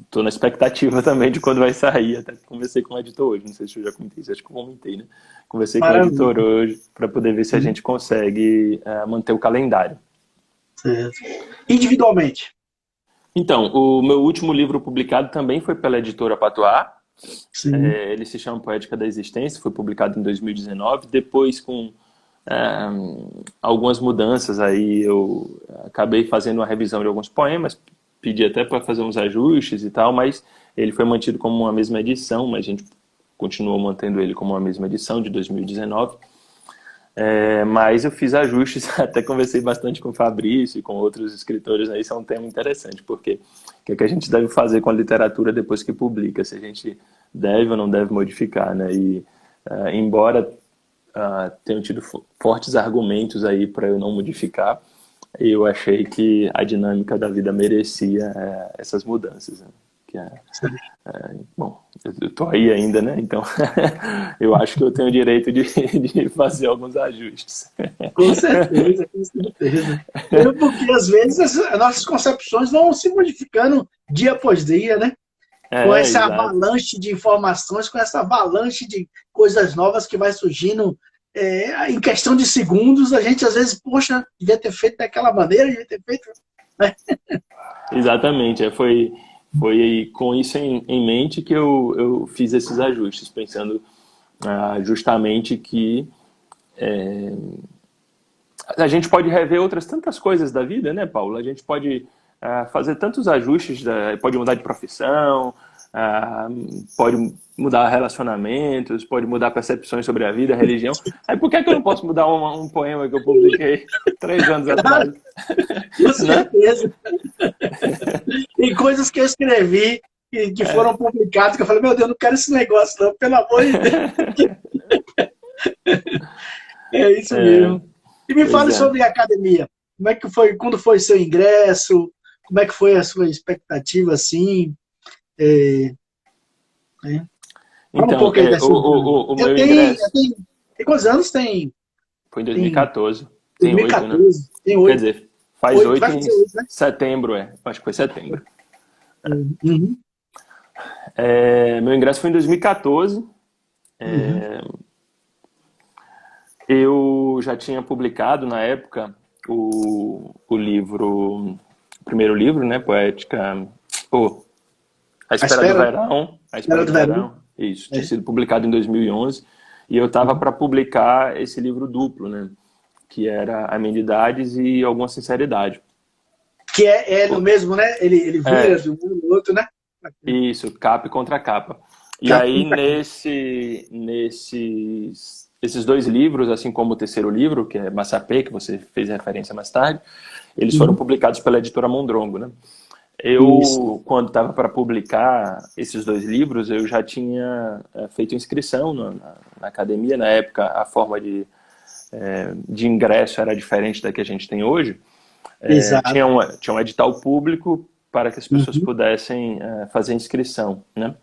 Estou na expectativa também de quando vai sair. Até conversei com o editor hoje, não sei se eu já comentei isso, acho que eu comentei, né? Conversei com o editor hoje para poder ver se a gente consegue manter o calendário. Certo. Individualmente? Então, o meu último livro publicado também foi pela editora Patuá. Ele se chama Poética da Existência, foi publicado em 2019. Depois, com algumas mudanças, aí eu acabei fazendo uma revisão de alguns poemas, pedi até para fazer uns ajustes e tal, mas ele foi mantido como uma mesma edição, mas a gente continuou mantendo ele como uma mesma edição de 2019. Mas eu fiz ajustes, até conversei bastante com o Fabrício e com outros escritores, né? Isso é um tema interessante, porque o que a gente deve fazer com a literatura depois que publica, se a gente deve ou não deve modificar, né? E embora tenham tido fortes argumentos aí para eu não modificar, eu achei que a dinâmica da vida merecia essas mudanças, né? Bom, eu tô aí ainda, né? Então, eu acho que eu tenho o direito de fazer alguns ajustes. Com certeza, com certeza. Porque, às vezes, as nossas concepções vão se modificando dia após dia, né? Com essa avalanche de informações, com essa avalanche de coisas novas que vai surgindo em questão de segundos, a gente, às vezes, poxa, devia ter feito daquela maneira, devia ter feito... Né? Exatamente, foi com isso em mente que eu fiz esses ajustes, pensando justamente que a gente pode rever outras tantas coisas da vida, né, Paulo? A gente pode fazer tantos ajustes, pode mudar de profissão, ah, pode mudar relacionamentos, pode mudar percepções sobre a vida, a religião. Aí por que que eu não posso mudar um poema que eu publiquei 3 anos atrás? Com Né? certeza. Tem coisas que eu escrevi que foram publicadas que eu falei, meu Deus, não quero esse negócio não, pelo amor de Deus. É isso mesmo. E me fale sobre a academia. Como é que foi, quando foi seu ingresso? Como é que foi a sua expectativa, assim? Fala um Então, pouco aí dessa. o meu ingresso Tem quantos anos tem? foi em Tem 2014. Tem 8, né? 2014. Tem Quer 8. dizer, faz 8 vai em fazer 8, né? setembro, acho que foi setembro. Uhum. Meu ingresso foi em 2014. Eu já tinha publicado na época o primeiro livro, né, Poética, A Espera do Verão, A Espera do Verão, isso, tinha sido publicado em 2011, e eu estava para publicar esse livro duplo, né, que era Amenidades e Alguma Sinceridade. Que é no mesmo, né? Ele vira de um no outro, né? Isso, capa e contra capa. E aí, esses 2 livros, assim como o terceiro livro, que é Massapê, que você fez referência mais tarde, eles foram publicados pela editora Mondrongo, né? Quando estava para publicar esses 2 livros, eu já tinha feito inscrição na academia. Na época, a forma de ingresso era diferente da que a gente tem hoje. Tinha um edital público para que as pessoas pudessem fazer inscrição, né?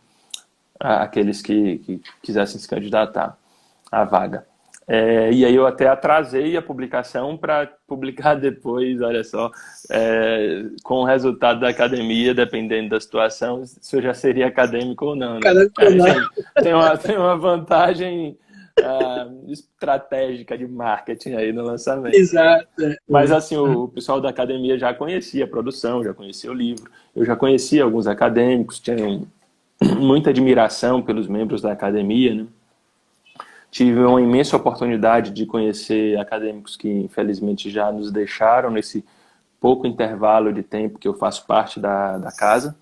Aqueles que quisessem se candidatar à vaga. E aí eu até atrasei a publicação para publicar depois, olha só, com o resultado da academia, dependendo da situação, se eu já seria acadêmico ou não. Né? Tem uma vantagem estratégica de marketing aí no lançamento. Exato. Mas assim, o pessoal da academia já conhecia a produção, já conhecia o livro, eu já conhecia alguns acadêmicos, tinha muita admiração pelos membros da academia, né? Tive uma imensa oportunidade de conhecer acadêmicos que infelizmente já nos deixaram nesse pouco intervalo de tempo que eu faço parte da casa.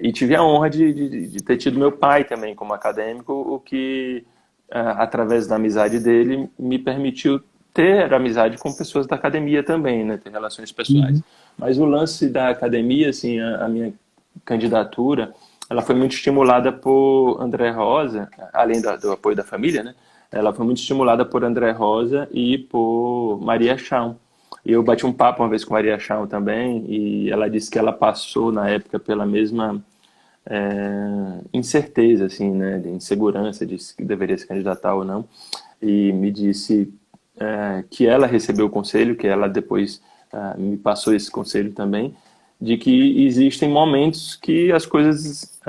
E tive a honra de ter tido meu pai também como acadêmico, o que, através da amizade dele, me permitiu ter amizade com pessoas da academia também, né? Ter relações pessoais. Mas o lance da academia, assim, a minha candidatura, ela foi muito estimulada por André Rosa, além do apoio da família, né? Ela foi muito estimulada por André Rosa e por Maria Chão. E eu bati um papo uma vez com Maria Chão também, e ela disse que ela passou na época pela mesma incerteza, assim, né? De insegurança de se deveria se candidatar ou não. E me disse que ela recebeu o conselho, que ela depois me passou esse conselho também, de que existem momentos que as coisas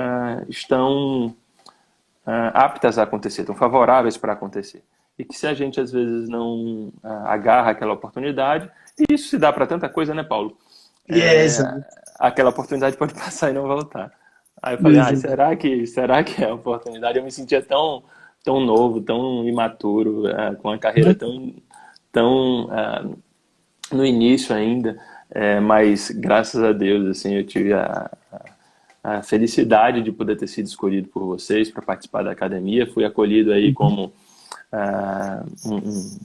estão aptas a acontecer, estão favoráveis para acontecer. E que se a gente, às vezes, não agarra aquela oportunidade, e isso se dá para tanta coisa, né, Paulo? Aquela oportunidade pode passar e não voltar. Aí eu falei, será que é a oportunidade? Eu me sentia tão novo, tão imaturo, com a carreira tão no início ainda. Mas graças a Deus, assim, eu tive a felicidade de poder ter sido escolhido por vocês para participar da academia. Fui acolhido aí como um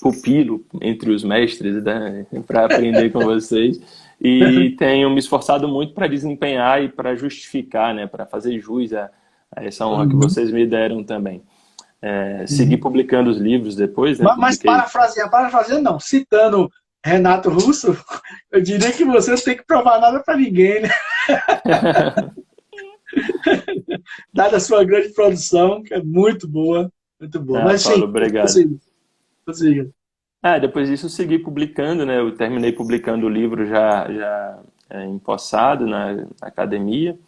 pupilo entre os mestres, né, para aprender com vocês, e tenho me esforçado muito para desempenhar e para justificar, né, para fazer jus a essa honra que vocês me deram também. Segui publicando os livros depois, né? Mas parafraseando não, citando Renato Russo, eu diria que você não tem que provar nada para ninguém, né? Dada a sua grande produção, que é muito boa, muito boa. Mas Paulo, sim, obrigado. Consiga. Depois disso eu segui publicando, né? Eu terminei publicando o livro já empossado na academia.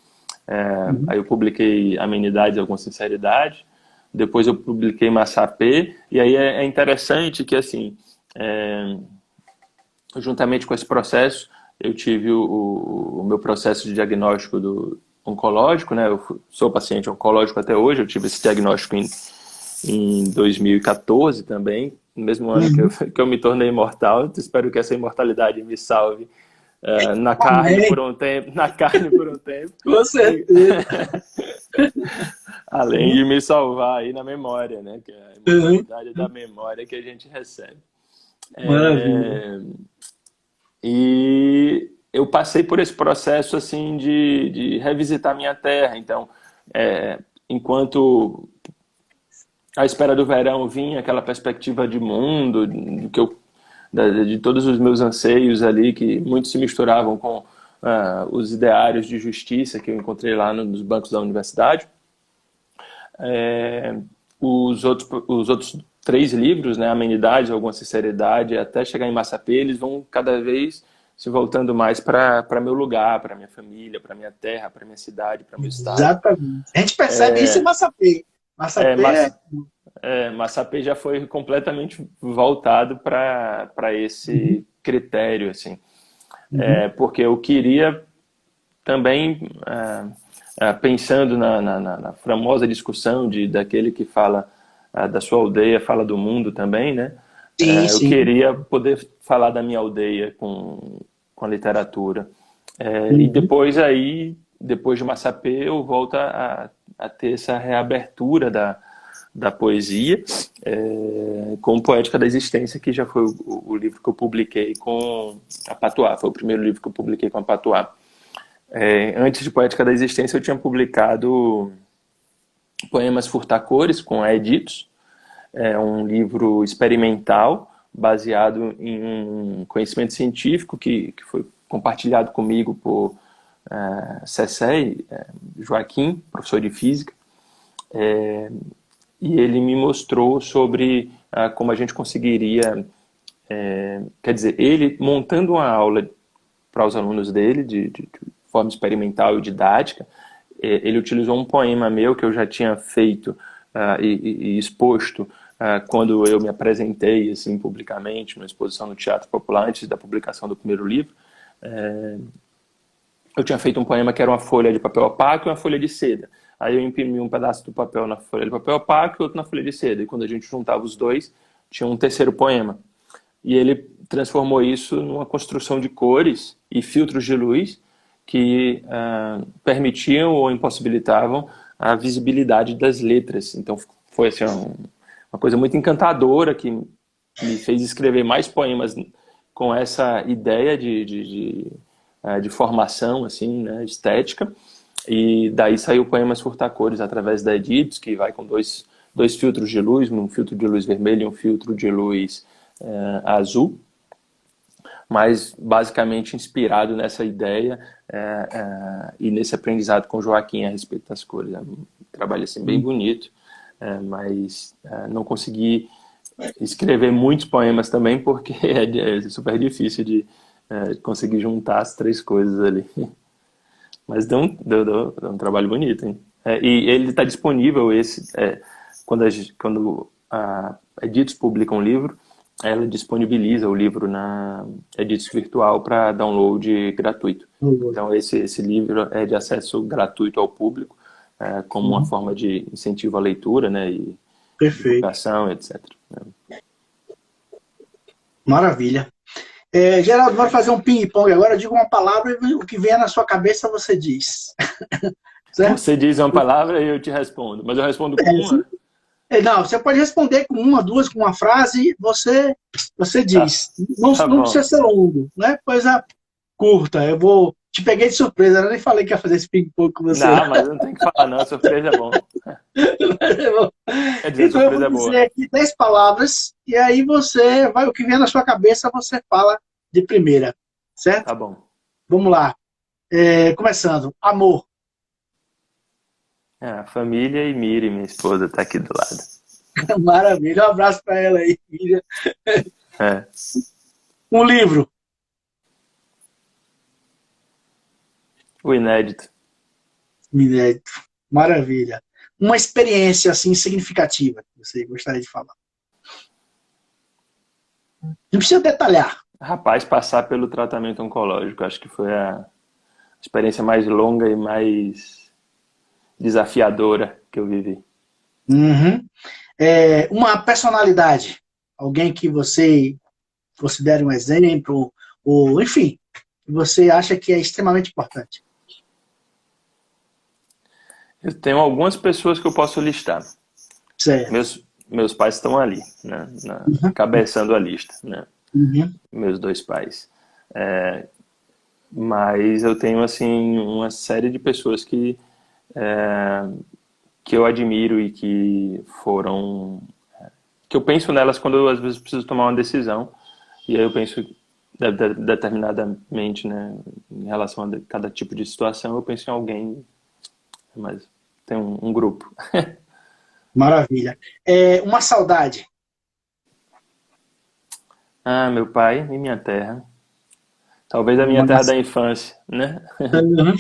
Aí eu publiquei Amenidades e Alguma Sinceridade. Depois eu publiquei Massapê. E aí é interessante que, assim, juntamente com esse processo, eu tive o meu processo de diagnóstico oncológico, né? Eu sou paciente oncológico até hoje. Eu tive esse diagnóstico em 2014 também, no mesmo ano que eu me tornei imortal. Espero que essa imortalidade me salve na carne Amém. por um tempo, na carne por um tempo, Com certeza. além de me salvar aí na memória, né? Que é a Uhum. imortalidade da memória que a gente recebe. Maravilha. É, e eu passei por esse processo assim de revisitar minha terra. Então, enquanto à espera do verão vinha aquela perspectiva de mundo, de todos os meus anseios ali, que muitos se misturavam com os ideários de justiça que eu encontrei lá nos bancos da universidade. É, os outros 3 livros, né, Amenidades, Alguma Sinceridade, até chegar em Massapê, eles vão cada vez se voltando mais para meu lugar, para minha família, para minha terra, para minha cidade, para meu estado. Exatamente. A gente percebe isso em Massapê. É, Massapê é... Massa, Massapê já foi completamente voltado para Uhum, esse critério, assim. uhum. Porque eu queria também, pensando na famosa discussão daquele que fala da sua aldeia, fala do mundo também, né? Sim, Eu sim. queria poder falar da minha aldeia com a literatura. E Uhum. depois de Massapê, eu volto a ter essa reabertura da poesia, com Poética da Existência, que já foi o livro que eu publiquei com a Patuá, foi o primeiro livro que eu publiquei com a Patuá. Antes de Poética da Existência, eu tinha publicado Poemas Furtacores, com a Editos, um livro experimental, baseado em um conhecimento científico que foi compartilhado comigo por Cessé, Joaquim, professor de física, e ele me mostrou sobre como a gente conseguiria, quer dizer, ele montando uma aula para os alunos dele, de forma experimental e didática, ele utilizou um poema meu que eu já tinha feito e exposto quando eu me apresentei assim publicamente numa exposição no Teatro Popular antes da publicação do primeiro livro. Eu tinha feito um poema que era uma folha de papel opaco e uma folha de seda. Aí eu imprimi um pedaço do papel na folha de papel opaco e outro na folha de seda. E quando a gente juntava os dois, tinha um terceiro poema. E ele transformou isso numa construção de cores e filtros de luz que permitiam ou impossibilitavam a visibilidade das letras. Então foi assim, uma coisa muito encantadora que me fez escrever mais poemas com essa ideia de formação assim, né, estética. E daí saiu Poemas Furtacores através da Editos, que vai com dois filtros de luz, um filtro de luz vermelho e um filtro de luz azul, mas basicamente inspirado nessa ideia e nesse aprendizado com Joaquim a respeito das cores. É um trabalho assim, bem bonito, mas não consegui escrever muitos poemas também, porque é super difícil de conseguir juntar as 3 coisas ali. Mas deu um trabalho bonito, hein? E ele está disponível, quando a Editos publica um livro, ela disponibiliza o livro na Editos Virtual para download gratuito. Então esse livro é de acesso gratuito ao público, como uma Uhum. forma de incentivo à leitura, né, e Perfeito. divulgação, etc. Maravilha. Geraldo, vamos fazer um ping-pong agora. Diga uma palavra e o que vier na sua cabeça você diz. Certo? Você diz uma palavra e eu te respondo, mas eu respondo com uma? Não, você pode responder com uma, duas, com uma frase, você Tá, diz. Não, tá não precisa bom. ser longo, né? Coisa curta. Eu vou. Te peguei de surpresa, eu nem falei que ia fazer esse ping-pong com você. Não, mas não tem que falar não, surpresa é bom. Quer dizer, Então eu surpresa vou é dizer boa. aqui 10 palavras e aí você vai, o que vier na sua cabeça, você fala de primeira, certo? Tá bom. Vamos lá. Começando. Amor. Família e Miri, minha esposa, tá aqui do lado. Maravilha. Um abraço para ela aí, filha. É. Um livro. O inédito. Inédito. Maravilha. Uma experiência assim significativa que você gostaria de falar. Não precisa detalhar. Rapaz, passar pelo tratamento oncológico, acho que foi a experiência mais longa e mais desafiadora que eu vivi. Uhum. Uma personalidade. Alguém que você considere um exemplo, ou enfim, que você acha que é extremamente importante? Eu tenho algumas pessoas que eu posso listar. Certo. Meus pais estão ali, né, cabeçando a lista, né? Uhum. Meus dois pais. Mas eu tenho assim uma série de pessoas que eu admiro e que eu penso nelas quando eu às vezes preciso tomar uma decisão. E aí eu penso determinadamente, né, em relação a cada tipo de situação, eu penso em alguém, mas tem um grupo. Maravilha. Uma saudade. Ah, meu pai e minha terra. Talvez a minha terra Mas, da infância, né? uhum.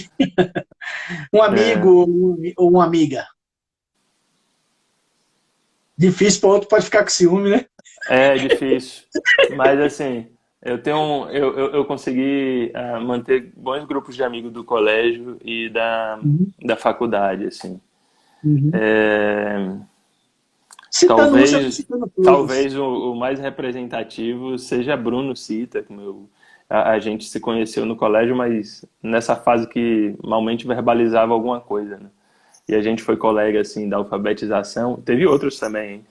Um amigo ou uma amiga. Difícil para outro, pode ficar com ciúme, né? É difícil, mas assim, eu consegui manter bons grupos de amigos do colégio e Uhum. da faculdade, assim. Uhum. É, Citando um, você está talvez citando todos. talvez o mais representativo seja Bruno Cita, como a gente se conheceu no colégio, mas nessa fase que malmente verbalizava alguma coisa, né? E a gente foi colega assim da alfabetização. Teve outros também, hein?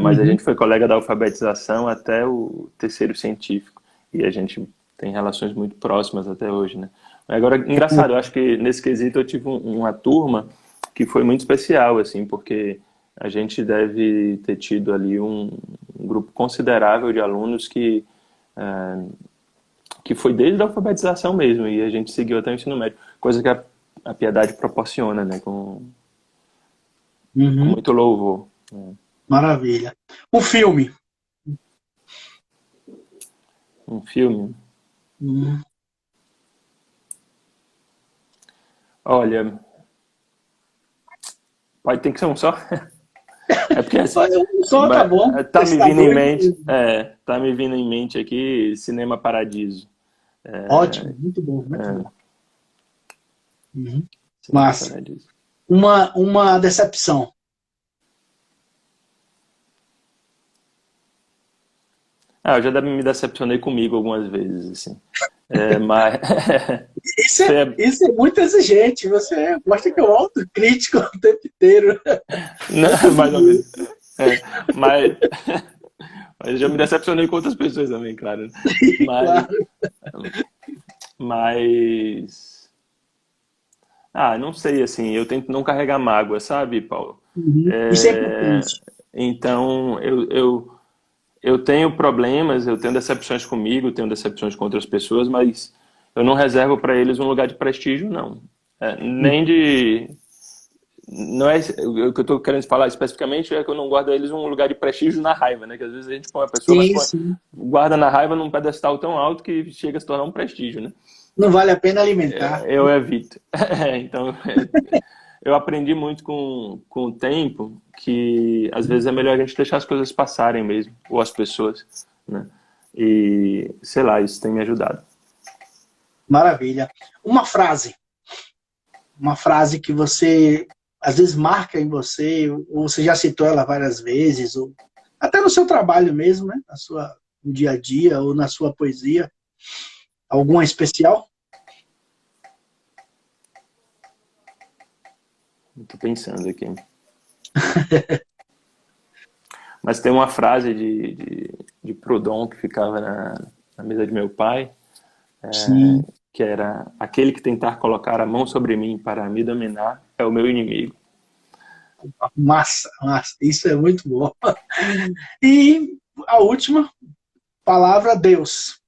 Mas a Uhum. gente foi colega da alfabetização até o terceiro científico. E a gente tem relações muito próximas até hoje, né? Agora, engraçado, eu acho que nesse quesito eu tive uma turma que foi muito especial, assim, porque a gente deve ter tido ali um grupo considerável de alunos que foi desde a alfabetização mesmo, e a gente seguiu até o ensino médio, coisa que a piedade proporciona, né? Com Uhum. muito louvor. Maravilha. Um filme. Um filme. Uhum. Olha, pode ter que ser um só. É porque assim, Olha, um só tá bom. tá Você me está vindo em mente, doido? tá me vindo em mente aqui Cinema Paradiso. Ótimo, muito bom, muito bom. Uhum. Cinema Massa. Paradiso. Uma decepção. Eu já me decepcionei comigo algumas vezes, assim. Mas Isso isso é, é, isso é muito exigente. Você mostra que é um autocrítico o tempo inteiro. Muito não, mais ou bom. menos. É, mas, mas eu já me decepcionei com outras pessoas também, claro. Mas, Claro. mas não sei, assim, eu tento não carregar mágoa, sabe, Paulo? Uhum. Isso é É, importante. então, eu tenho problemas, eu tenho decepções comigo, tenho decepções com outras pessoas, mas eu não reservo para eles um lugar de prestígio, não. Nem de. Não é o que eu estou querendo falar especificamente, é que eu não guardo eles um lugar de prestígio na raiva, né? Que às vezes a gente põe a pessoa, mas Sim, põe, sim. guarda na raiva num pedestal tão alto que chega a se tornar um prestígio, né? Não vale a pena alimentar. Eu evito. Então, eu aprendi muito com o tempo que às vezes é melhor a gente deixar as coisas passarem mesmo, ou as pessoas, né? E, sei lá, isso tem me ajudado. Maravilha. Uma frase. Uma frase que você às vezes marca em você, ou você já citou ela várias vezes, ou até no seu trabalho mesmo, né? No dia a dia, ou na sua poesia. Alguma especial? Estou pensando aqui. Mas tem uma frase de Proudhon que ficava na mesa de meu pai, Sim. que era: aquele que tentar colocar a mão sobre mim para me dominar é o meu inimigo. Massa, massa. Isso é muito bom. E a última palavra, Deus.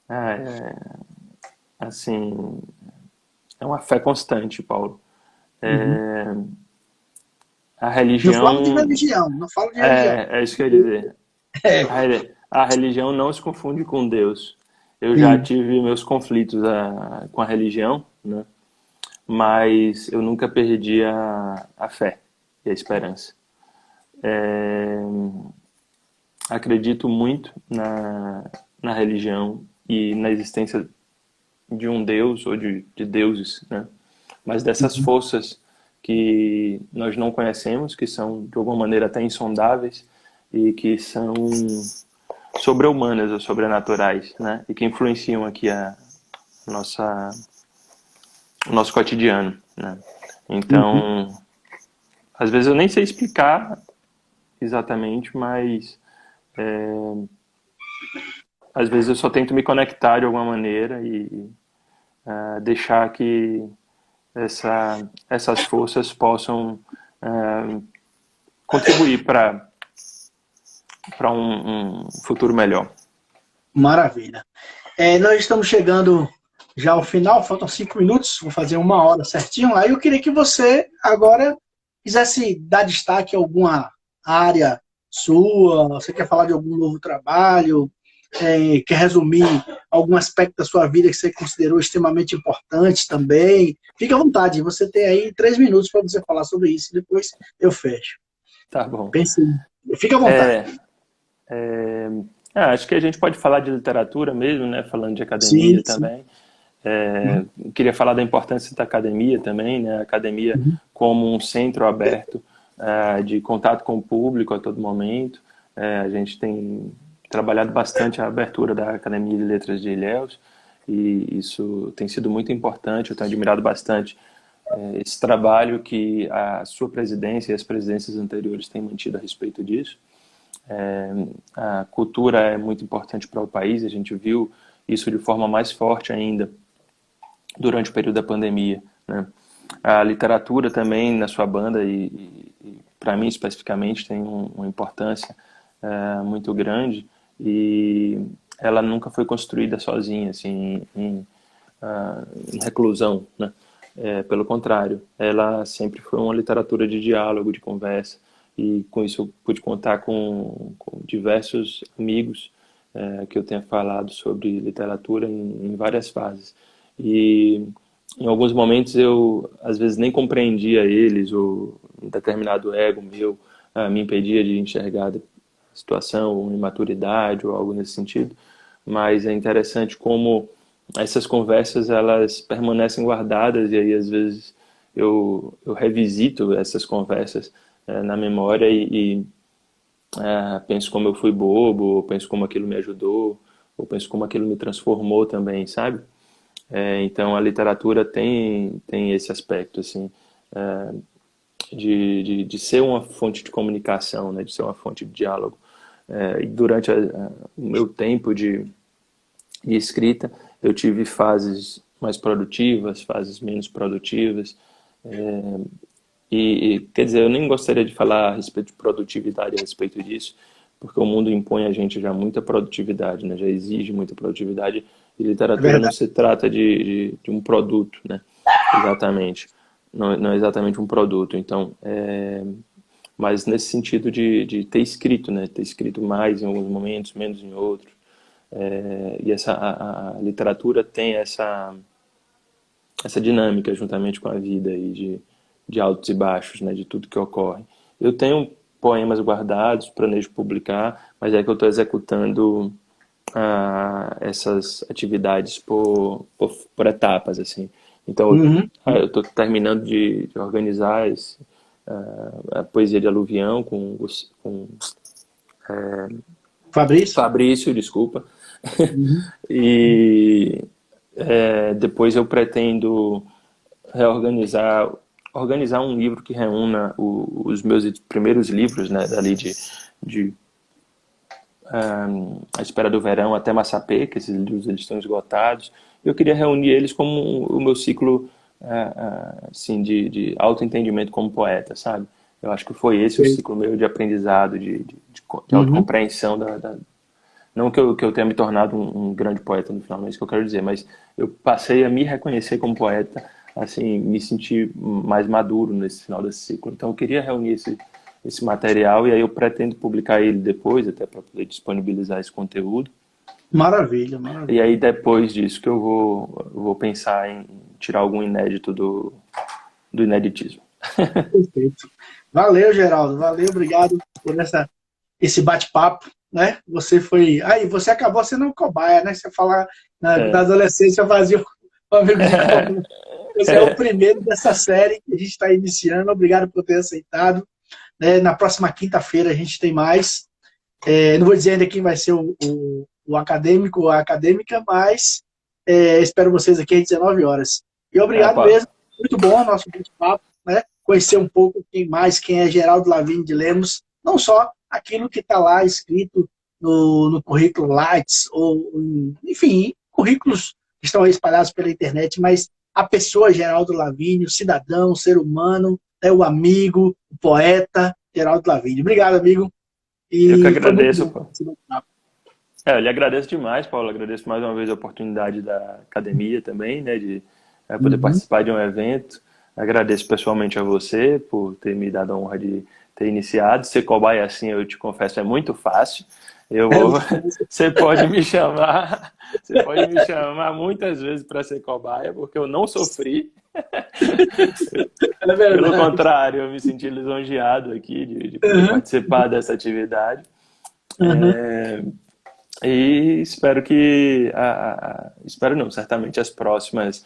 Ah, assim, é uma fé constante, Paulo. Uhum. A Não falo de religião religião, não falo de religião. é isso que eu ia dizer. É, A religião não se confunde com Deus. Eu já sim. tive meus conflitos com a religião, né? Mas eu nunca perdi a fé e a esperança. É, acredito muito na religião e na existência de um Deus ou de deuses, né? Mas dessas Uhum. forças que nós não conhecemos, que são de alguma maneira até insondáveis e que são sobre-humanas ou sobrenaturais, né? E que influenciam aqui nossa, o nosso cotidiano, né? Então, às vezes eu nem sei explicar exatamente, mas às vezes eu só tento me conectar de alguma maneira e deixar que essas forças possam contribuir para um futuro melhor. Maravilha. Nós estamos chegando já ao final, faltam 5 minutos, vou fazer 1 hora certinho. Aí eu queria que você agora quisesse dar destaque a alguma área sua, você quer falar de algum novo trabalho, quer resumir algum aspecto da sua vida que você considerou extremamente importante também. Fique à vontade, você tem aí 3 minutos para você falar sobre isso, depois eu fecho. Tá bom. Pense, fique à vontade. Acho que a gente pode falar de literatura mesmo, né? Falando de academia Sim, também. Queria falar da importância da academia também, né? A academia como um centro aberto de contato com o público a todo momento. A gente tem trabalhado bastante a abertura da Academia de Letras de Ilhéus e isso tem sido muito importante. Eu tenho admirado bastante esse trabalho que a sua presidência e as presidências anteriores têm mantido a respeito disso. A cultura é muito importante para o país, a gente viu isso de forma mais forte ainda durante o período da pandemia, né? A literatura também na sua banda e para mim especificamente tem uma importância muito grande e ela nunca foi construída sozinha, assim, em reclusão, né? Pelo contrário, ela sempre foi uma literatura de diálogo, de conversa, e com isso eu pude contar com diversos amigos que eu tenho falado sobre literatura em várias fases. E em alguns momentos eu, às vezes, nem compreendia eles, ou um determinado ego meu me impedia de enxergar a situação, ou imaturidade, ou algo nesse sentido. Mas é interessante como essas conversas, elas permanecem guardadas, e aí, às vezes, eu revisito essas conversas na memória e penso como eu fui bobo, ou penso como aquilo me ajudou, ou penso como aquilo me transformou também, sabe? Então a literatura tem esse aspecto assim de ser uma fonte de comunicação, né? De ser uma fonte de diálogo. E durante o meu tempo de escrita eu tive fases mais produtivas, fases menos produtivas, quer dizer, eu nem gostaria de falar a respeito de produtividade a respeito disso, porque o mundo impõe a gente já muita produtividade, né? Já exige muita produtividade, e literatura não se trata de um produto, né? Exatamente. Não é exatamente um produto. Então, mas nesse sentido de ter escrito, né? Ter escrito mais em alguns momentos, menos em outros. E a literatura tem essa dinâmica juntamente com a vida aí de altos e baixos, né? De tudo que ocorre. Eu tenho poemas guardados, planejo publicar, mas é que eu estou executando essas atividades por etapas, assim. Então, eu estou terminando de organizar a poesia de Aluvião com Fabrício, desculpa. E depois eu pretendo organizar um livro que reúna os meus primeiros livros, né, dali de A Espera do Verão até Massapê, que esses livros eles estão esgotados. Eu queria reunir eles como o meu ciclo assim, de autoentendimento como poeta, sabe? Eu acho que foi esse o ciclo meu de aprendizado, de autocompreensão não que eu tenha me tornado um grande poeta no final, não é isso que eu quero dizer, mas eu passei a me reconhecer como poeta, assim, me sentir mais maduro nesse final desse ciclo. Então eu queria reunir esse material e aí eu pretendo publicar ele depois, até para poder disponibilizar esse conteúdo. Maravilha, maravilha. E aí depois disso que eu vou pensar em tirar algum inédito do ineditismo. Perfeito. Valeu, Geraldo. Valeu, obrigado por esse bate-papo, né? Você foi... você acabou sendo um cobaia, né? Você fala na adolescência fazia um amigo de cobra. Você é o primeiro dessa série que a gente está iniciando. Obrigado por ter aceitado. Na próxima quinta-feira a gente tem mais. Não vou dizer ainda quem vai ser o acadêmico ou a acadêmica, mas espero vocês aqui às 19 horas. E obrigado mesmo, muito bom o nosso bate-papo, né? Conhecer um pouco quem é Geraldo Lavigne de Lemos, não só aquilo que está lá escrito no currículo Lattes, ou, enfim, currículos que estão aí espalhados pela internet, mas a pessoa Geraldo Lavigne, o cidadão, o ser humano, o amigo, o poeta Geraldo Lavigne. Obrigado, amigo. Eu que agradeço, Paulo. Eu lhe agradeço demais, Paulo. Agradeço mais uma vez a oportunidade da academia também, né, de poder participar de um evento. Agradeço pessoalmente a você por ter me dado a honra de ter iniciado. Ser cobaia, assim, eu te confesso, é muito fácil. Você pode me chamar muitas vezes para ser cobaia, porque eu não sofri. Pelo contrário, eu me senti lisonjeado aqui de poder participar dessa atividade. E espero que, espero não, certamente as próximas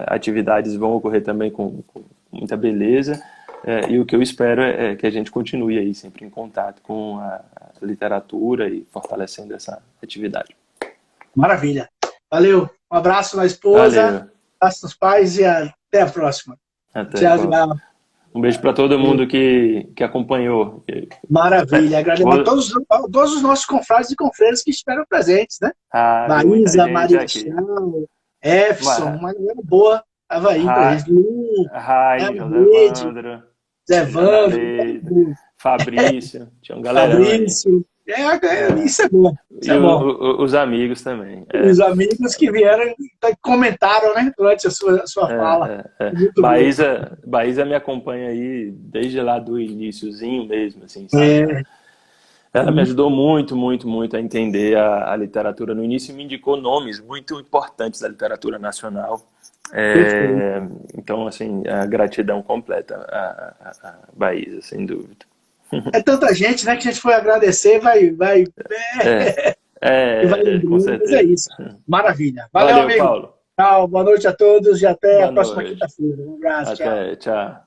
atividades vão ocorrer também com muita beleza. E o que eu espero é que a gente continue aí sempre em contato com a literatura e fortalecendo essa atividade. Maravilha. Valeu. Um abraço na esposa, Valeu. abraço nos pais e até a próxima. Tchau. Um beijo para todo mundo que acompanhou. Maravilha. Agradeço a todos os nossos confrades e confreiras que estiveram presentes, né? Maísa, Maria Chão, Efson, uma galera boa estava aí presente. Zé Evandro, Fabrício, tinha um galera. Fabrício. Isso é bom. Os amigos também. Os amigos que vieram e comentaram, né, durante a sua fala. Baísa me acompanha aí desde lá do iniciozinho mesmo, assim, sabe? Ela me ajudou muito, muito, muito a entender a literatura. No início me indicou nomes muito importantes da literatura nacional. Então, assim, a gratidão completa a Baísa, sem dúvida. É tanta gente, né, que a gente foi agradecer, vai com certeza. Mas é isso. Maravilha. Valeu, amigo. Paulo. Tchau, boa noite a todos e até a próxima quinta-feira. Um abraço, tchau.